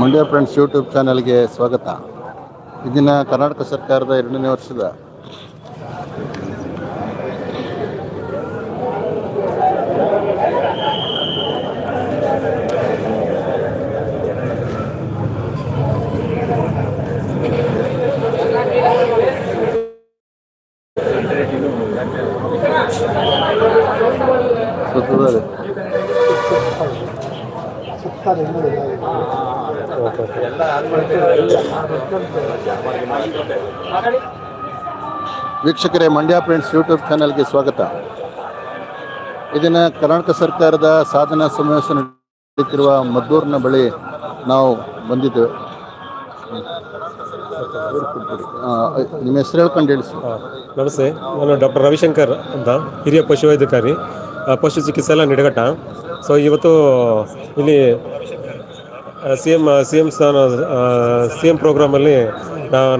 Mandya friends YouTube ಚಾನಲ್ಗೆ ಸ್ವಾಗತ. ಇದನ್ನ ಕರ್ನಾಟಕ ಸರ್ಕಾರದ 2ನೇ ವರ್ಷದ ವೀಕ್ಷಕರೇ, ಮಂಡ್ಯ ಫ್ರೆಂಡ್ಸ್ ಯೂಟ್ಯೂಬ್ ಚಾನಲ್ಗೆ ಸ್ವಾಗತ. ಇದನ್ನು ಕರ್ನಾಟಕ ಸರ್ಕಾರದ ಸಾಧನಾ ಸಮಾವೇಶ ನಡೆಯುತ್ತಿರುವ ಮದ್ದೂರಿನ ಬಳಿ ನಾವು ಬಂದಿದ್ದೇವೆ. ನಿಮ್ಮ ಹೆಸರು ಹೇಳ್ಕೊಂಡು ಹೇಳಿ ಸರ್. ನಮಸ್ತೆ, ನಾನು ಡಾಕ್ಟರ್ ರವಿಶಂಕರ್ ಅಂತ, ಹಿರಿಯ ಪಶುವೈದ್ಯಾಧಿಕಾರಿ, ಪಶು ಚಿಕಿತ್ಸಾಲಯ ನಿಡಘಟ್ಟ. ಸೊ ಇವತ್ತು ಇಲ್ಲಿ ಸಿ ಎಮ್ ಪ್ರೋಗ್ರಾಮಲ್ಲಿ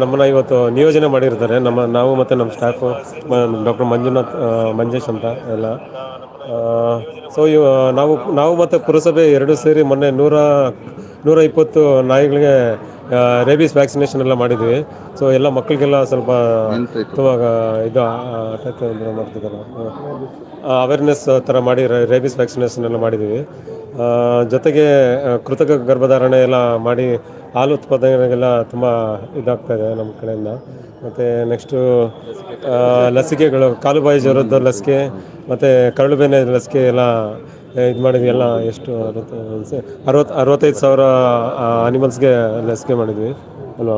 ನಮ್ಮನ್ನು ಇವತ್ತು ನಿಯೋಜನೆ ಮಾಡಿರ್ತಾರೆ. ನಾವು ಮತ್ತು ನಮ್ಮ ಸ್ಟಾಫು, ಡಾಕ್ಟರ್ ಮಂಜೇಶ್ ಅಂತ ಎಲ್ಲ. ಸೊ ನಾವು ಮತ್ತು ಪುರಸಭೆ ಎರಡು ಸೇರಿ ಮೊನ್ನೆ 120 ನಾಯಿಗಳಿಗೆ ರೇಬೀಸ್ ವ್ಯಾಕ್ಸಿನೇಷನ್ ಎಲ್ಲ ಮಾಡಿದ್ವಿ. ಸೊ ಎಲ್ಲ ಮಕ್ಕಳಿಗೆಲ್ಲ ಸ್ವಲ್ಪ ತುಂಬ ಇದು ಮಾಡ್ತಿದ್ದಾರೆ, ಅವೇರ್ನೆಸ್ ಥರ ಮಾಡಿ ರೇಬೀಸ್ ವ್ಯಾಕ್ಸಿನೇಷನ್ ಎಲ್ಲ ಮಾಡಿದ್ದೀವಿ. ಜೊತೆಗೆ ಕೃತಕ ಗರ್ಭಧಾರಣೆ ಎಲ್ಲ ಮಾಡಿ ಹಾಲು ಉತ್ಪಾದನೆಗೆಲ್ಲ ತುಂಬ ಇದಾಗ್ತಾಯಿದೆ ನಮ್ಮ ಕಡೆಯಿಂದ. ಮತ್ತು ನೆಕ್ಸ್ಟು ಲಸಿಕೆಗಳು, ಕಾಲುಬಾಯಿ ಜ್ವರದ ಲಸಿಕೆ ಮತ್ತು ಕರಳುಬೇನೆ ಲಸಿಕೆ ಎಲ್ಲ ಇದು ಮಾಡಿದ್ವಿ. ಎಲ್ಲ ಎಷ್ಟು 65,000 ಅನಿಮಲ್ಸ್ಗೆ ಲಸಿಕೆ ಮಾಡಿದ್ವಿ ಅಲ್ವಾ.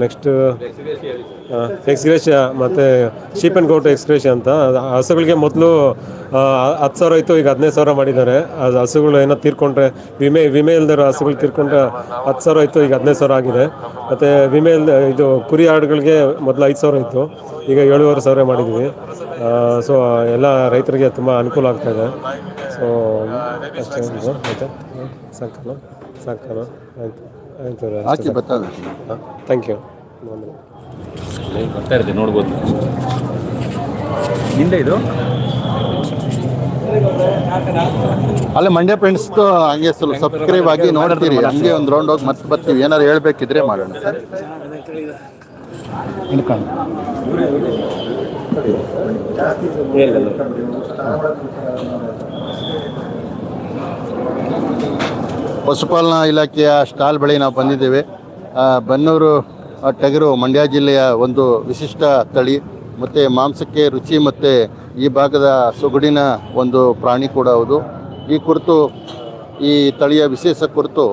ನೆಕ್ಸ್ಟು ಎಕ್ಸ್ಗ್ರೇಷಿಯಾ ಮತ್ತು ಶೀಪ್ ಆ್ಯಂಡ್ ಗೋಟ್ ಎಕ್ಸ್ಗ್ರೇಷಿಯಾ ಅಂತ. ಹಸುಗಳಿಗೆ ಮೊದಲು 10,000 ಇತ್ತು, ಈಗ 15,000 ಮಾಡಿದ್ದಾರೆ. ಅದು ಹಸುಗಳು ಏನೋ ತೀರ್ಕೊಂಡ್ರೆ, ವಿಮೆ ಇಲ್ದಿರೋ ಹಸುಗಳು ತೀರ್ಕೊಂಡ್ರೆ 10,000 ಇತ್ತು, ಈಗ 15,000 ಆಗಿದೆ. ಮತ್ತು ವಿಮೆ ಇದು ಕುರಿ ಆಡುಗಳಿಗೆ ಮೊದಲು 5,000 ಇತ್ತು, ಈಗ 7,500 ಮಾಡಿದ್ವಿ. ಸೊ ಎಲ್ಲ ರೈತರಿಗೆ ತುಂಬ ಅನುಕೂಲ ಆಗ್ತಾಯಿದೆ. ಸೊ ಅಷ್ಟೇ. ಆಯಿತಾ, ಸಾಕಲ್ಲ ಆಯಿತು ಆಯ್ತು, ಥ್ಯಾಂಕ್ ಯು. ಬರ್ತಾ ಇರುತ್ತೆ, ನೋಡ್ಬೋದು. ಹಿಂದೆ ಇದು ಅಲ್ಲ, ಮಂಡ್ಯ ಫ್ರೆಂಡ್ಸ್ದು ಹಂಗೆ ಸ್ವಲ್ಪ ಸಬ್ಸ್ಕ್ರೈಬ್ ಆಗಿ ನೋಡ್ತೀರಿ. ಹಂಗೆ ಒಂದು ರೌಂಡ್ ಹೋಗಿ ಮತ್ತೆ ಬರ್ತೀವಿ. ಏನಾರು ಹೇಳ್ಬೇಕಿದ್ರೆ ಮಾಡೋಣ ಸರ್. ಪಶುಪಾಲನಾ ಇಲಾಖೆಯ ಸ್ಟಾಲ್ ಬಳಿ ನಾವು ಬಂದಿದ್ದೇವೆ. ಬನ್ನೂರು ಟಗರು ಮಂಡ್ಯ ಜಿಲ್ಲೆಯ ಒಂದು ವಿಶಿಷ್ಟ ತಳಿ, ಮತ್ತು ಮಾಂಸಕ್ಕೆ ರುಚಿ ಮತ್ತು ಈ ಭಾಗದ ಸೊಗಡಿನ ಒಂದು ಪ್ರಾಣಿ ಕೂಡ ಹೌದು. ಈ ಕುರಿತು, ಈ ತಳಿಯ ವಿಶೇಷ ಕುರಿತು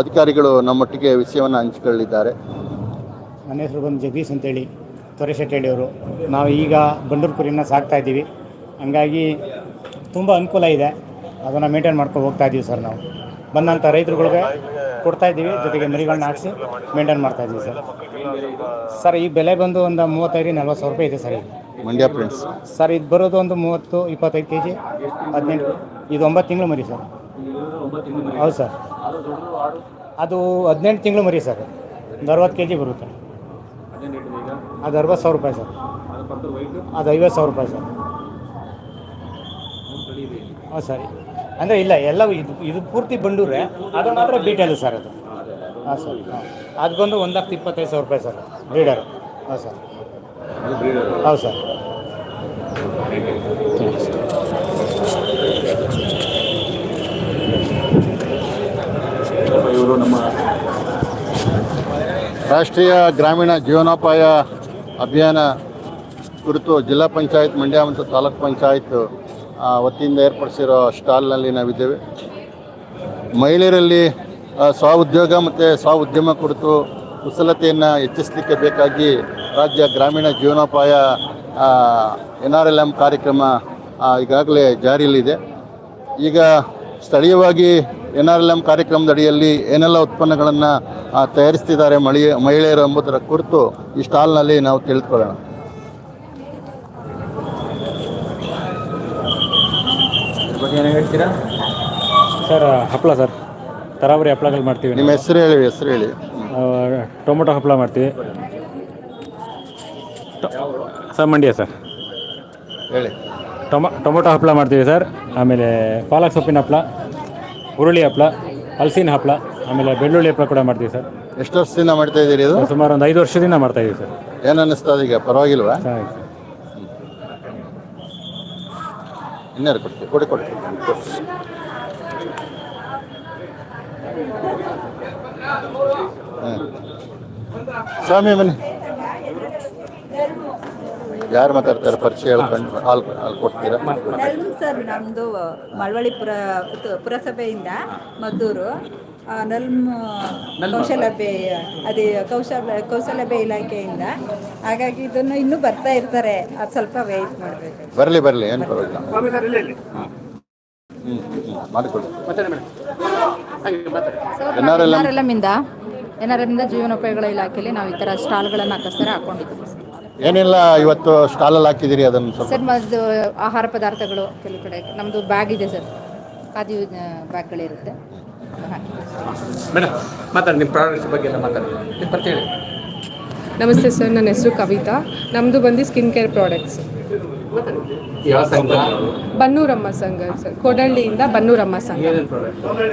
ಅಧಿಕಾರಿಗಳು ನಮ್ಮೊಟ್ಟಿಗೆ ವಿಷಯವನ್ನು ಹಂಚಿಕೊಳ್ಳಿದ್ದಾರೆ. ನನ್ನ ಹೆಸರು ಬಂದು ಜಗದೀಶ್ ಅಂತೇಳಿ, ತೊರೆಶೆಟ್ಟಿಯವರು. ನಾವು ಈಗ ಬಂಡೂರು ಕುರಿನ ಸಾಕ್ತಾಯಿದ್ದೀವಿ. ಹಂಗಾಗಿ ತುಂಬ ಅನುಕೂಲ ಇದೆ, ಅದನ್ನು ಮೇಂಟೈನ್ ಮಾಡ್ಕೊಂಡು ಹೋಗ್ತಾಯಿದ್ದೀವಿ ಸರ್. ನಾವು ಬಂದಂಥ ರೈತರುಗಳಿಗೆ ಕೊಡ್ತಾಯಿದ್ದೀವಿ, ಜೊತೆಗೆ ಮರಿಗಳನ್ನ ಹಾಕಿಸಿ ಮೇಂಟೈನ್ ಮಾಡ್ತಾಯಿದ್ದೀವಿ ಸರ್. ಈ ಬೆಲೆ ಬಂದು ಒಂದು 35,000-40,000 ರೂಪಾಯಿ ಇದೆ ಸರ್. ಈಗ ಮಂಡ್ಯ ಫ್ರೆಂಡ್ಸ್ ಸರ್, ಇದು ಬರೋದು ಒಂದು 30-25 kg, 18. ಇದು 9 ತಿಂಗಳು ಮರಿ ಸರ್. ಹೌದು ಸರ್, ಅದು 18 ತಿಂಗಳು ಮರಿ ಸರ್. ಒಂದು 60 kg ಬರುತ್ತೆ. ಅದು 60,000 ರೂಪಾಯಿ ಸರ್. ಅದು 50,000 ರೂಪಾಯಿ ಸರ್. ಹಾಂ ಸರಿ, ಅಂದರೆ ಇಲ್ಲ, ಎಲ್ಲ ಇದು ಪೂರ್ತಿ ಬಂಡೂರೇ, ಅದು ಮಾತ್ರ ಬೀಟೆಲ್ ಸರ್. ಅದು ಹಾಂ ಸರ್. ಅದು ಬಂದು 1,25,000 ರೂಪಾಯಿ ಸರ್, ಬ್ರೀಡರ್. ಹಾಂ ಸರ್. ಹೌದು ಸರ್. ಇವರು ನಮ್ಮ ರಾಷ್ಟ್ರೀಯ ಗ್ರಾಮೀಣ ಜೀವನೋಪಾಯ ಅಭಿಯಾನ ಕುರಿತು ಜಿಲ್ಲಾ ಪಂಚಾಯತ್ ಮಂಡ್ಯ ಮತ್ತು ತಾಲೂಕು ಪಂಚಾಯತ್ ವತಿಯಿಂದ ಏರ್ಪಡಿಸಿರೋ ಸ್ಟಾಲ್ನಲ್ಲಿ ನಾವಿದ್ದೇವೆ. ಮಹಿಳೆಯರಲ್ಲಿ ಸ್ವಉದ್ಯೋಗ ಮತ್ತು ಸ್ವಉದ್ಯಮ ಕುರಿತು ಕುಶಲತೆಯನ್ನು ಹೆಚ್ಚಿಸಲಿಕ್ಕೆ ಬೇಕಾಗಿ ರಾಜ್ಯ ಗ್ರಾಮೀಣ ಜೀವನೋಪಾಯ NRLM ಕಾರ್ಯಕ್ರಮ ಈಗಾಗಲೇ ಜಾರಿಯಲ್ಲಿದೆ. ಈಗ ಸ್ಥಳೀಯವಾಗಿ NRLM ಕಾರ್ಯಕ್ರಮದ ಅಡಿಯಲ್ಲಿ ಏನೆಲ್ಲ ಉತ್ಪನ್ನಗಳನ್ನು ತಯಾರಿಸ್ತಿದ್ದಾರೆ ಮಹಿಳೆಯರು ಎಂಬುದರ ಕುರಿತು ಈ ಸ್ಟಾಲ್ನಲ್ಲಿ ನಾವು ತಿಳಿದುಕೊಳ್ಳೋಣ. ಏನು ಹೇಳ್ತೀರಾ ಸರ್? ಹಪ್ಪಳ ಸರ್, ತರಾವರಿ ಹಪ್ಪಳಗಳು ಮಾಡ್ತೀವಿ. ನಿಮ್ಮ ಹೆಸರು ಹೇಳಿ. ಟೊಮೊಟೊ ಹಪ್ಪಳ ಮಾಡ್ತೀವಿ ಸರ್. ಮಂಡ್ಯ ಸರ್. ಹೇಳಿ. ಟೊಮೊಟೊ ಹಪ್ಪಳ ಮಾಡ್ತೀವಿ ಸರ್. ಆಮೇಲೆ ಪಾಲಕ್ ಸೊಪ್ಪಿನ ಹಪ್ಪಳ, ಹುರುಳಿ ಹಪ್ಪಳ, ಹಲಸಿನ ಹಪ್ಪಳ, ಆಮೇಲೆ ಬೆಳ್ಳುಳ್ಳಿ ಹಪ್ಪಳ ಕೂಡ ಮಾಡ್ತೀವಿ ಸರ್. ಎಷ್ಟು ವರ್ಷದಿಂದ ಮಾಡ್ತಾ ಇದ್ದೀರಿ ಇದು? ಸುಮಾರು ಒಂದು 5 ವರ್ಷದಿಂದ ಮಾಡ್ತಾಯಿದ್ದೀವಿ ಸರ್. ಏನು ಅನ್ನಿಸ್ತದೆ ಈಗ, ಪರವಾಗಿಲ್ವಾ? ಚೆನ್ನಾಗಿದೆ ಸರ್. ಇನ್ಯಾರು ಕೊಡ್ತೀವಿ, ಕೊಡಿ. ಸ್ವಾಮಿ ಬನ್ನಿ. ಯಾರು ಮಾತಾಡ್ತಾರೆ? ಪರಿಚಯ ಹೇಳ್ಕೊಂಡು ಹಾಲು ಕೊಡ್ತೀರಾ? ಸರ್, ನಮ್ಮದು ಮಳವಳ್ಳಿ ಪುರಸಭೆಯಿಂದ ಮದ್ದೂರು ಕೌಶಲ್ಯಾಭಿವೃದ್ಧಿ ಇಲಾಖೆಯಿಂದ. ಹಾಗಾಗಿ ಇದನ್ನು ಇನ್ನೂ ಬರ್ತಾ ಇರ್ತಾರೆ, ಅದು ಸ್ವಲ್ಪ ವೆಯ್ಟ್ ಮಾಡಬೇಕು. ಬರಲಿ, ಏನು ಪರವಾಗಿಲ್ಲ. ಮಾಡಿಕೊಡಿ. ಎನ್ಆರ್ಎಲ್ನಿಂದ ಜೀವನೋಪಯೋಗಗಳ ಇಲಾಖೆಯಲ್ಲಿ ನಾವು ಈ ಥರ ಸ್ಟಾಲ್ಗಳನ್ನು ಹಾಕೊಂಡಿದ್ದೀವಿ. ಏನೆಲ್ಲ ಇವತ್ತು ಸ್ಟಾಲಲ್ಲಿ ಹಾಕಿದ್ದೀರಿ ಅದನ್ನು ಸ್ವಲ್ಪ? ಸರ್, ಅದು ಆಹಾರ ಪದಾರ್ಥಗಳು ಕೆಲವು ಕಡೆ ನಮ್ಮದು ಬ್ಯಾಗ್ ಇದೆ ಸರ್, ಖಾದಿ ಬ್ಯಾಗ್ಗಳಿರುತ್ತೆ. ಮೇಡಮ್ ಮಾತಾಡಿ, ನಿಮ್ಮ ಪ್ರಾಡಕ್ಟ್ಸ್ ಬಗ್ಗೆ ಎಲ್ಲ ಮಾತಾಡಿ, ನಿಮ್ಮ ಪರಿಚಯ ಹೇಳಿ. ನಮಸ್ತೆ ಸರ್, ನನ್ನ ಹೆಸರು ಕವಿತಾ. ನಮ್ಮದು ಬಂದು ಸ್ಕಿನ್ ಕೇರ್ ಪ್ರಾಡಕ್ಟ್ಸ್. ಯಾವ ಸಂಘ? ಬನ್ನೂರಮ್ಮ ಸಂಘ ಸರ್, ಕೋಡಳ್ಳಿಯಿಂದ ಬನ್ನೂರಮ್ಮ ಸಂಘ.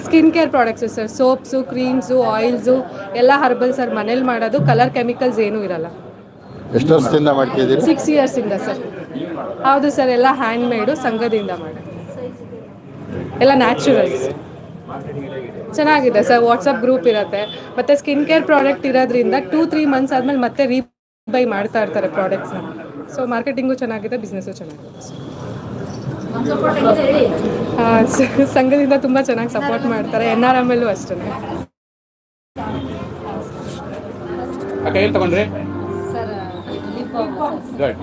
Skin care products sir, soaps, creams, oils ಎಲ್ಲ ಹರ್ಬಲ್ ಸರ್, ಮನೇಲಿ ಮಾಡೋದು. ಕಲರ್ ಕೆಮಿಕಲ್ಸ್ ಏನೂ ಇರಲ್ಲ. ಎಷ್ಟು ವರ್ಷದಿಂದ ಮಾಡ್ತಿದ್ದೀರಿ? 6 ಇಯರ್ಸಿಂದ ಸರ್. ಹೌದು ಸರ್, ಎಲ್ಲ ಹ್ಯಾಂಡ್ ಮೇಡು, ಸಂಘದಿಂದ ಮಾಡಿ, ಎಲ್ಲ ನ್ಯಾಚುರಲ್ಸ್. ಚೆನ್ನಾಗಿದೆ ಸರ್. ವಾಟ್ಸಪ್ ಗ್ರೂಪ್ ಇರುತ್ತೆ, ಮತ್ತು ಸ್ಕಿನ್ ಕೇರ್ ಪ್ರಾಡಕ್ಟ್ ಇರೋದ್ರಿಂದ 2-3 ಮಂತ್ಸ್ ಆದಮೇಲೆ ಮತ್ತೆ ರೀಬೈ ಮಾಡ್ತಾ ಇರ್ತಾರೆ ಪ್ರಾಡಕ್ಟ್ಸ್ನ. ಸೊ ಮಾರ್ಕೆಟಿಂಗು ಚೆನ್ನಾಗಿದೆ, ಬಿಸ್ನೆಸ್ಸು ಚೆನ್ನಾಗಿದೆ ಸರ್. ಸಂಘದಿಂದ ತುಂಬ ಚೆನ್ನಾಗಿ ಸಪೋರ್ಟ್ ಮಾಡ್ತಾರೆ. NRMಲ್ಲೂ ಅಷ್ಟೇ. ಏನು ತಗೊಂಡ್ರಿ?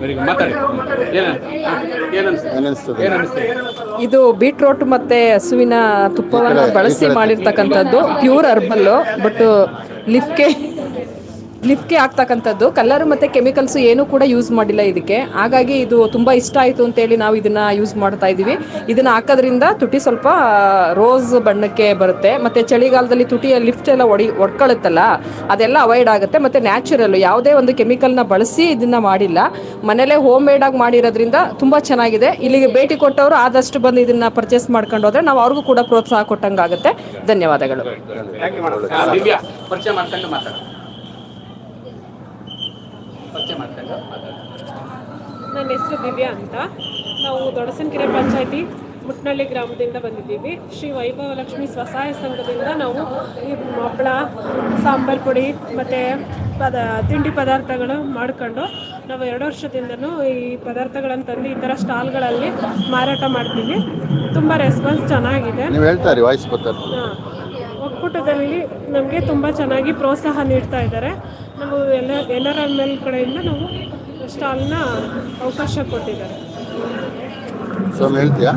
ವೆರಿ ಗುಡ್, ಮಾತಾಡಿ. ಇದು ಬೀಟ್ರೋಟ್ ಮತ್ತು ಹಸುವಿನ ತುಪ್ಪವನ್ನು ಬಳಸಿ ಮಾಡಿರ್ತಕ್ಕಂಥದ್ದು, ಪ್ಯೂರ್ ಹರ್ಬಲ್ಲು. ಬಟ್ ಲಿಫ್ಟ್ಗೆ ಆಗ್ತಕ್ಕಂಥದ್ದು. ಕಲರ್ ಮತ್ತು ಕೆಮಿಕಲ್ಸು ಏನೂ ಕೂಡ ಯೂಸ್ ಮಾಡಿಲ್ಲ ಇದಕ್ಕೆ. ಹಾಗಾಗಿ ಇದು ತುಂಬ ಇಷ್ಟ ಆಯಿತು ಅಂತೇಳಿ ನಾವು ಇದನ್ನು ಯೂಸ್ ಮಾಡ್ತಾ ಇದ್ದೀವಿ. ಇದನ್ನು ಹಾಕೋದ್ರಿಂದ ತುಟಿ ಸ್ವಲ್ಪ ರೋಸ್ ಬಣ್ಣಕ್ಕೆ ಬರುತ್ತೆ, ಮತ್ತು ಚಳಿಗಾಲದಲ್ಲಿ ತುಟಿಯ ಲಿಫ್ಟ್ ಎಲ್ಲ ಒಡ್ಕೊಳ್ಳುತ್ತಲ್ಲ, ಅದೆಲ್ಲ ಅವಾಯ್ಡ್ ಆಗುತ್ತೆ. ಮತ್ತು ನ್ಯಾಚುರಲ್ಲು, ಯಾವುದೇ ಒಂದು ಕೆಮಿಕಲ್ನ ಬಳಸಿ ಇದನ್ನು ಮಾಡಿಲ್ಲ, ಮನೇಲೇ ಹೋಮ್ ಮೇಡಾಗಿ ಮಾಡಿರೋದ್ರಿಂದ ತುಂಬ ಚೆನ್ನಾಗಿದೆ. ಇಲ್ಲಿಗೆ ಭೇಟಿ ಕೊಟ್ಟವರು ಆದಷ್ಟು ಬಂದು ಇದನ್ನು ಪರ್ಚೇಸ್ ಮಾಡ್ಕೊಂಡು ಹೋದರೆ ನಾವು ಅವ್ರಿಗೂ ಕೂಡ ಪ್ರೋತ್ಸಾಹ ಕೊಟ್ಟಂಗಾಗುತ್ತೆ. ಧನ್ಯವಾದಗಳು. ನನ್ನ ಹೆಸರು ದಿವ್ಯಾ ಅಂತ. ನಾವು ದೊಡಸನಕೆರೆ ಪಂಚಾಯತಿ ಮುಟ್ನಳ್ಳಿ ಗ್ರಾಮದಿಂದ ಬಂದಿದ್ದೀವಿ. ಶ್ರೀ ವೈಭವ ಲಕ್ಷ್ಮಿ ಸ್ವಸಹಾಯ ಸಂಘದಿಂದ ನಾವು ಈ ಹಪ್ಪಳ, ಸಾಂಬಾರು ಪುಡಿ ಮತ್ತು ತಿಂಡಿ ಪದಾರ್ಥಗಳು ಮಾಡ್ಕೊಂಡು ನಾವು 2 ವರ್ಷದಿಂದನೂ ಈ ಪದಾರ್ಥಗಳನ್ನು ತಂದು ಈ ಥರ ಸ್ಟಾಲ್ಗಳಲ್ಲಿ ಮಾರಾಟ ಮಾಡ್ತೀವಿ. ತುಂಬ ರೆಸ್ಪಾನ್ಸ್ ಚೆನ್ನಾಗಿದೆ. ನೀವು ಹೇಳ್ತಾರೆ ವಾಯ್ಸ್ ಬರ್ತಾರೆ. ಒಕ್ಕೂಟದಲ್ಲಿ ನಮಗೆ ತುಂಬ ಚೆನ್ನಾಗಿ ಪ್ರೋತ್ಸಾಹ ನೀಡ್ತಾ ಇದ್ದಾರೆ. ನಾವು NRML ಕಡೆಯಿಂದ ನಾವು ಸ್ಟಾಲ್ನ ಅವಕಾಶ ಕೊಟ್ಟಿದ್ದಾರೆ. ಸ್ವಾಮಿ ಹೇಳ್ತೀಯಾ?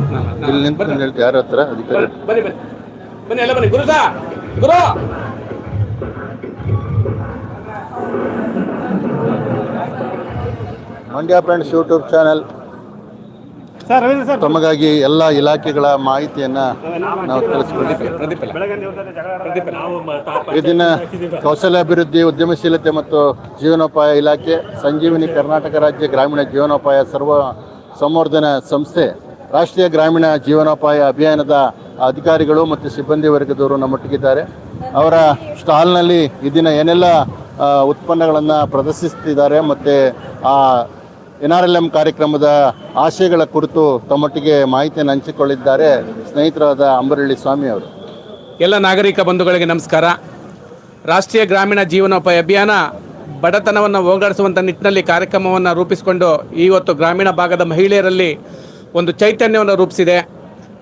ಇಲ್ಲಿ ನಿಂತ್ಕೊಂಡು ಹೇಳ್ತೀಯ ಯಾರ ಹತ್ರ? ಅಧಿಕಾರಿ ಬನ್ನಿ, ಎಲ್ಲ ಬನ್ನಿ. ಗುರು ಮಂಡ್ಯ ಫ್ರೆಂಡ್ಸ್ ಯೂಟ್ಯೂಬ್ ಚಾನಲ್ ತಮಗಾಗಿ ಎಲ್ಲ ಇಲಾಖೆಗಳ ಮಾಹಿತಿಯನ್ನು ನಾವು ತಿಳಿಸ್ಕೊಡ್ತೀವಿ. ಈ ದಿನ ಕೌಶಲ್ಯಾಭಿವೃದ್ಧಿ, ಉದ್ಯಮಶೀಲತೆ ಮತ್ತು ಜೀವನೋಪಾಯ ಇಲಾಖೆ, ಸಂಜೀವಿನಿ ಕರ್ನಾಟಕ ರಾಜ್ಯ ಗ್ರಾಮೀಣ ಜೀವನೋಪಾಯ ಸರ್ವ ಸಂವರ್ಧನಾ ಸಂಸ್ಥೆ, ರಾಷ್ಟ್ರೀಯ ಗ್ರಾಮೀಣ ಜೀವನೋಪಾಯ ಅಭಿಯಾನದ ಅಧಿಕಾರಿಗಳು ಮತ್ತು ಸಿಬ್ಬಂದಿ ವರ್ಗದವರು ನಮ್ಮೊಟ್ಟಿಗಿದ್ದಾರೆ. ಅವರ ಸ್ಟಾಲ್ನಲ್ಲಿ ಈ ದಿನ ಏನೆಲ್ಲ ಉತ್ಪನ್ನಗಳನ್ನು ಪ್ರದರ್ಶಿಸ್ತಿದ್ದಾರೆ ಮತ್ತು NRLM ಕಾರ್ಯಕ್ರಮದ ಆಶಯಗಳ ಕುರಿತು ತಮ್ಮೊಟ್ಟಿಗೆ ಮಾಹಿತಿಯನ್ನು ಹಂಚಿಕೊಳ್ಳಿದ್ದಾರೆ ಸ್ನೇಹಿತರಾದ ಅಂಬರಳ್ಳಿ ಸ್ವಾಮಿ ಅವರು. ಎಲ್ಲ ನಾಗರಿಕ ಬಂಧುಗಳಿಗೆ ನಮಸ್ಕಾರ. ರಾಷ್ಟ್ರೀಯ ಗ್ರಾಮೀಣ ಜೀವನೋಪಾಯ ಅಭಿಯಾನ ಬಡತನವನ್ನು ಹೋಗಲಾಡಿಸುವಂಥ ನಿಟ್ಟಿನಲ್ಲಿ ಕಾರ್ಯಕ್ರಮವನ್ನು ರೂಪಿಸಿಕೊಂಡು ಇವತ್ತು ಗ್ರಾಮೀಣ ಭಾಗದ ಮಹಿಳೆಯರಲ್ಲಿ ಒಂದು ಚೈತನ್ಯವನ್ನು ರೂಪಿಸಿದೆ.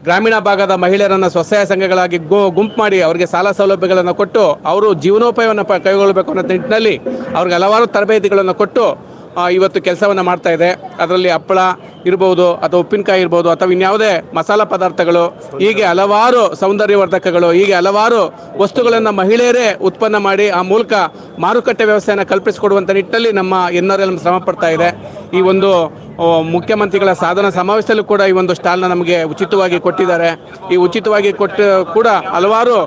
ಗ್ರಾಮೀಣ ಭಾಗದ ಮಹಿಳೆಯರನ್ನು ಸ್ವಸಹಾಯ ಸಂಘಗಳಾಗಿ ಗುಂಪು ಮಾಡಿ ಅವರಿಗೆ ಸಾಲ ಸೌಲಭ್ಯಗಳನ್ನು ಕೊಟ್ಟು ಅವರು ಜೀವನೋಪಾಯವನ್ನು ಕೈಗೊಳ್ಳಬೇಕು ಅನ್ನೋ ನಿಟ್ಟಿನಲ್ಲಿ ಅವ್ರಿಗೆ ಹಲವಾರು ತರಬೇತಿಗಳನ್ನು ಕೊಟ್ಟು ಇವತ್ತು ಕೆಲಸವನ್ನು ಮಾಡ್ತಾ ಇದೆ. ಅದರಲ್ಲಿ ಹಪ್ಪಳ ಇರ್ಬೋದು, ಅಥವಾ ಉಪ್ಪಿನಕಾಯಿ ಇರ್ಬೋದು, ಅಥವಾ ಇನ್ಯಾವುದೇ ಮಸಾಲ ಪದಾರ್ಥಗಳು, ಹೀಗೆ ಹಲವಾರು ಸೌಂದರ್ಯವರ್ಧಕಗಳು, ಹೀಗೆ ಹಲವಾರು ವಸ್ತುಗಳನ್ನು ಮಹಿಳೆಯರೇ ಉತ್ಪನ್ನ ಮಾಡಿ ಆ ಮೂಲಕ ಮಾರುಕಟ್ಟೆ ವ್ಯವಸ್ಥೆಯನ್ನು ಕಲ್ಪಿಸಿಕೊಡುವಂಥ ನಿಟ್ಟಿನಲ್ಲಿ ನಮ್ಮ NRLM ಶ್ರಮ ಪಡ್ತಾ ಇದೆ. ಈ ಒಂದು ಮುಖ್ಯಮಂತ್ರಿಗಳ ಸಾಧನಾ ಸಮಾವೇಶದಲ್ಲೂ ಕೂಡ ಈ ಒಂದು ಸ್ಟಾಲ್ನ ನಮಗೆ ಉಚಿತವಾಗಿ ಕೊಟ್ಟಿದ್ದಾರೆ. ಈ ಉಚಿತವಾಗಿ ಕೊಟ್ಟು ಕೂಡ ಹಲವಾರು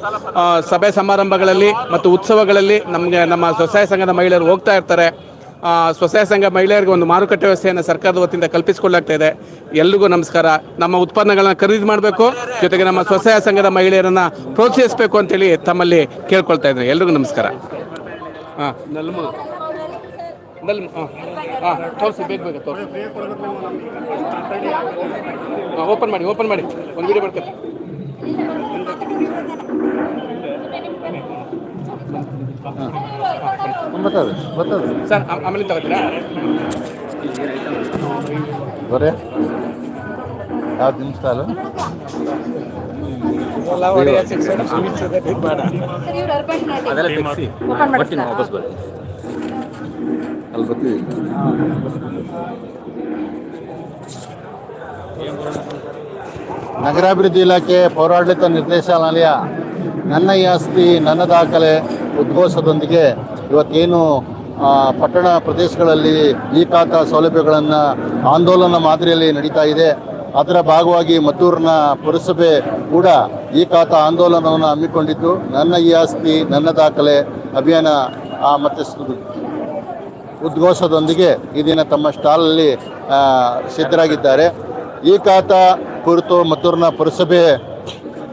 ಸಭೆ ಸಮಾರಂಭಗಳಲ್ಲಿ ಮತ್ತು ಉತ್ಸವಗಳಲ್ಲಿ ನಮ್ಮ ಸ್ವಸಹಾಯ ಸಂಘದ ಮಹಿಳೆಯರು ಹೋಗ್ತಾ ಇರ್ತಾರೆ. ಸ್ವಸಹಾಯ ಸಂಘ ಮಹಿಳೆಯರಿಗೆ ಒಂದು ಮಾರುಕಟ್ಟೆ ವ್ಯವಸ್ಥೆಯನ್ನು ಸರ್ಕಾರದ ವತಿಯಿಂದ ಕಲ್ಪಿಸಿಕೊಳ್ಳಲಾಗ್ತಾ ಇದೆ. ಎಲ್ರಿಗೂ ನಮಸ್ಕಾರ. ನಮ್ಮ ಉತ್ಪನ್ನಗಳನ್ನ ಖರೀದಿ ಮಾಡಬೇಕು, ಜೊತೆಗೆ ನಮ್ಮ ಸ್ವಸಹಾಯ ಸಂಘದ ಮಹಿಳೆಯರನ್ನು ಪ್ರೋತ್ಸಾಹಿಸಬೇಕು ಅಂತೇಳಿ ತಮ್ಮಲ್ಲಿ ಕೇಳ್ಕೊಳ್ತಾ ಇದ್ದೀನಿ. ಎಲ್ರಿಗೂ ನಮಸ್ಕಾರ. ಹಾಂ ತೋರಿಸಿ, ಬೇಗ ತೋರಿಸಿ. ಓಪನ್ ಮಾಡಿ ಒಂದು ವಿಡಿಯೋ ಮಾಡ್ಕೊತೀನಿ. ಸರ್ ಆಮೇಲೆ ತಗೋತೀರಾ? ಬರೇ ಯಾವ್ದು ನಿಮ್ಮ ಸ್ಟಾಲು? ಅಲ್ಲಿ ಬರ್ತೀವಿ. ನಗರಾಭಿವೃದ್ಧಿ ಇಲಾಖೆ ಪೌರಾಡಳಿತ ನಿರ್ದೇಶನಾಲಯ ನನ್ನ ಈ ಆಸ್ತಿ ನನ್ನ ದಾಖಲೆ ಉದ್ಘೋಷದೊಂದಿಗೆ ಇವತ್ತೇನು ಪಟ್ಟಣ ಪ್ರದೇಶಗಳಲ್ಲಿ ಈ ಖಾತಾ ಸೌಲಭ್ಯಗಳನ್ನು ಆಂದೋಲನ ಮಾದರಿಯಲ್ಲಿ ನಡೀತಾ ಇದೆ, ಅದರ ಭಾಗವಾಗಿ ಮದ್ದೂರಿನ ಪುರಸಭೆ ಕೂಡ ಈ ಖಾತಾ ಆಂದೋಲನವನ್ನು ಹಮ್ಮಿಕೊಂಡಿದ್ದು, ನನ್ನ ಈ ಆಸ್ತಿ ನನ್ನ ದಾಖಲೆ ಅಭಿಯಾನ ಮತ್ತು ಉದ್ಘೋಷದೊಂದಿಗೆ ಈ ದಿನ ತಮ್ಮ ಸ್ಟಾಲಲ್ಲಿ ಸಿದ್ಧರಾಗಿದ್ದಾರೆ. ಈ ಖಾತಾ ಕುರಿತು ಮದ್ದೂರಿನ ಪುರಸಭೆ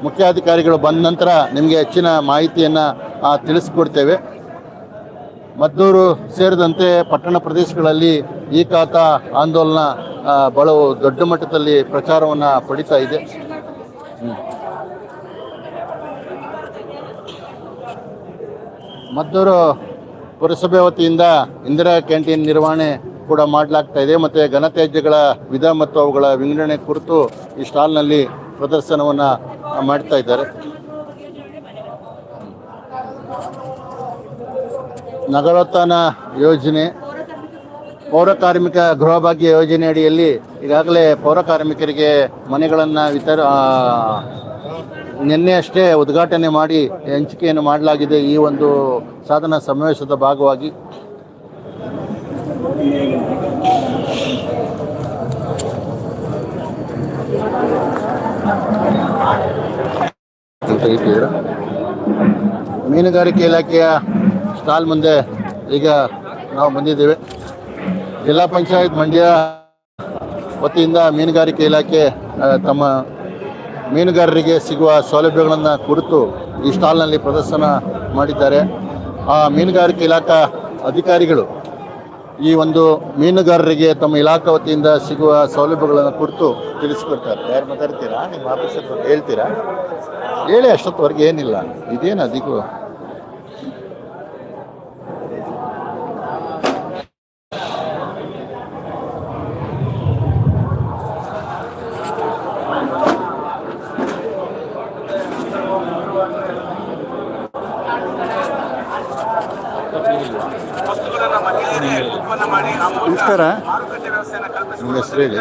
ಮುಖ್ಯಾಧಿಕಾರಿಗಳು ಬಂದ ನಂತರ ನಿಮಗೆ ಹೆಚ್ಚಿನ ಮಾಹಿತಿಯನ್ನು ತಿಳಿಸ್ಕೊಡ್ತೇವೆ. ಮದ್ದೂರು ಸೇರಿದಂತೆ ಪಟ್ಟಣ ಪ್ರದೇಶಗಳಲ್ಲಿ ಈ ಖಾತಾ ಆಂದೋಲನ ಬಹಳ ದೊಡ್ಡ ಮಟ್ಟದಲ್ಲಿ ಪ್ರಚಾರವನ್ನು ಪಡಿತಾ ಇದೆ. ಮದ್ದೂರು ಪುರಸಭೆ ವತಿಯಿಂದ ಇಂದಿರಾ ಕ್ಯಾಂಟೀನ್ ನಿರ್ವಹಣೆ ಕೂಡ ಮಾಡಲಾಗ್ತಾ ಇದೆ ಮತ್ತು ಘನತ್ಯಾಜ್ಯಗಳ ವಿಧ ಮತ್ತು ಅವುಗಳ ವಿಂಗಡಣೆ ಕುರಿತು ಈ ಸ್ಟಾಲ್ನಲ್ಲಿ ಪ್ರದರ್ಶನವನ್ನು ಮಾಡ್ತಾ ಇದ್ದಾರೆ. ನಗರೋತ್ಥಾನ ಯೋಜನೆ, ಪೌರ ಕಾರ್ಮಿಕ ಗೃಹಭಾಗ್ಯ ಯೋಜನೆ ಅಡಿಯಲ್ಲಿ ಈಗಾಗಲೇ ಪೌರ ಕಾರ್ಮಿಕರಿಗೆ ಮನೆಗಳನ್ನು ನಿನ್ನೆ ಅಷ್ಟೇ ಉದ್ಘಾಟನೆ ಮಾಡಿ ಹಂಚಿಕೆಯನ್ನು ಮಾಡಲಾಗಿದೆ. ಈ ಒಂದು ಸಾಧನಾ ಸಮಾವೇಶದ ಭಾಗವಾಗಿ ಮೀನುಗಾರಿಕೆ ಇಲಾಖೆಯ ಸ್ಟಾಲ್ ಮುಂದೆ ಈಗ ನಾವು ಬಂದಿದ್ದೇವೆ. ಜಿಲ್ಲಾ ಪಂಚಾಯತ್ ಮಂಡ್ಯ ವತಿಯಿಂದ ಮೀನುಗಾರಿಕೆ ಇಲಾಖೆ ತಮ್ಮ ಮೀನುಗಾರರಿಗೆ ಸಿಗುವ ಸೌಲಭ್ಯಗಳನ್ನು ಕುರಿತು ಈ ಸ್ಟಾಲ್ನಲ್ಲಿ ಪ್ರದರ್ಶನ ಮಾಡಿದ್ದಾರೆ. ಆ ಮೀನುಗಾರಿಕೆ ಇಲಾಖಾ ಅಧಿಕಾರಿಗಳು ಈ ಒಂದು ಮೀನುಗಾರರಿಗೆ ತಮ್ಮ ಇಲಾಖಾ ವತಿಯಿಂದ ಸಿಗುವ ಸೌಲಭ್ಯಗಳನ್ನು ಕುರಿತು ತಿಳಿಸ್ಕೊಡ್ತಾರೆ. ಯಾರು ಮಾತಾಡ್ತೀರಾ? ನಿಮ್ಮ ಆಫೀಸರ್ ಬಗ್ಗೆ ಹೇಳ್ತೀರಾ? ಹೇಳಿ, ಅಷ್ಟೊತ್ತವರೆಗೆ ಏನಿಲ್ಲ. ಇದೇನು ಅದಕ್ಕೂ ನಮಸ್ಕಾರ. ನಿಮ್ಮ ಹೆಸರು ಹೇಳಿ.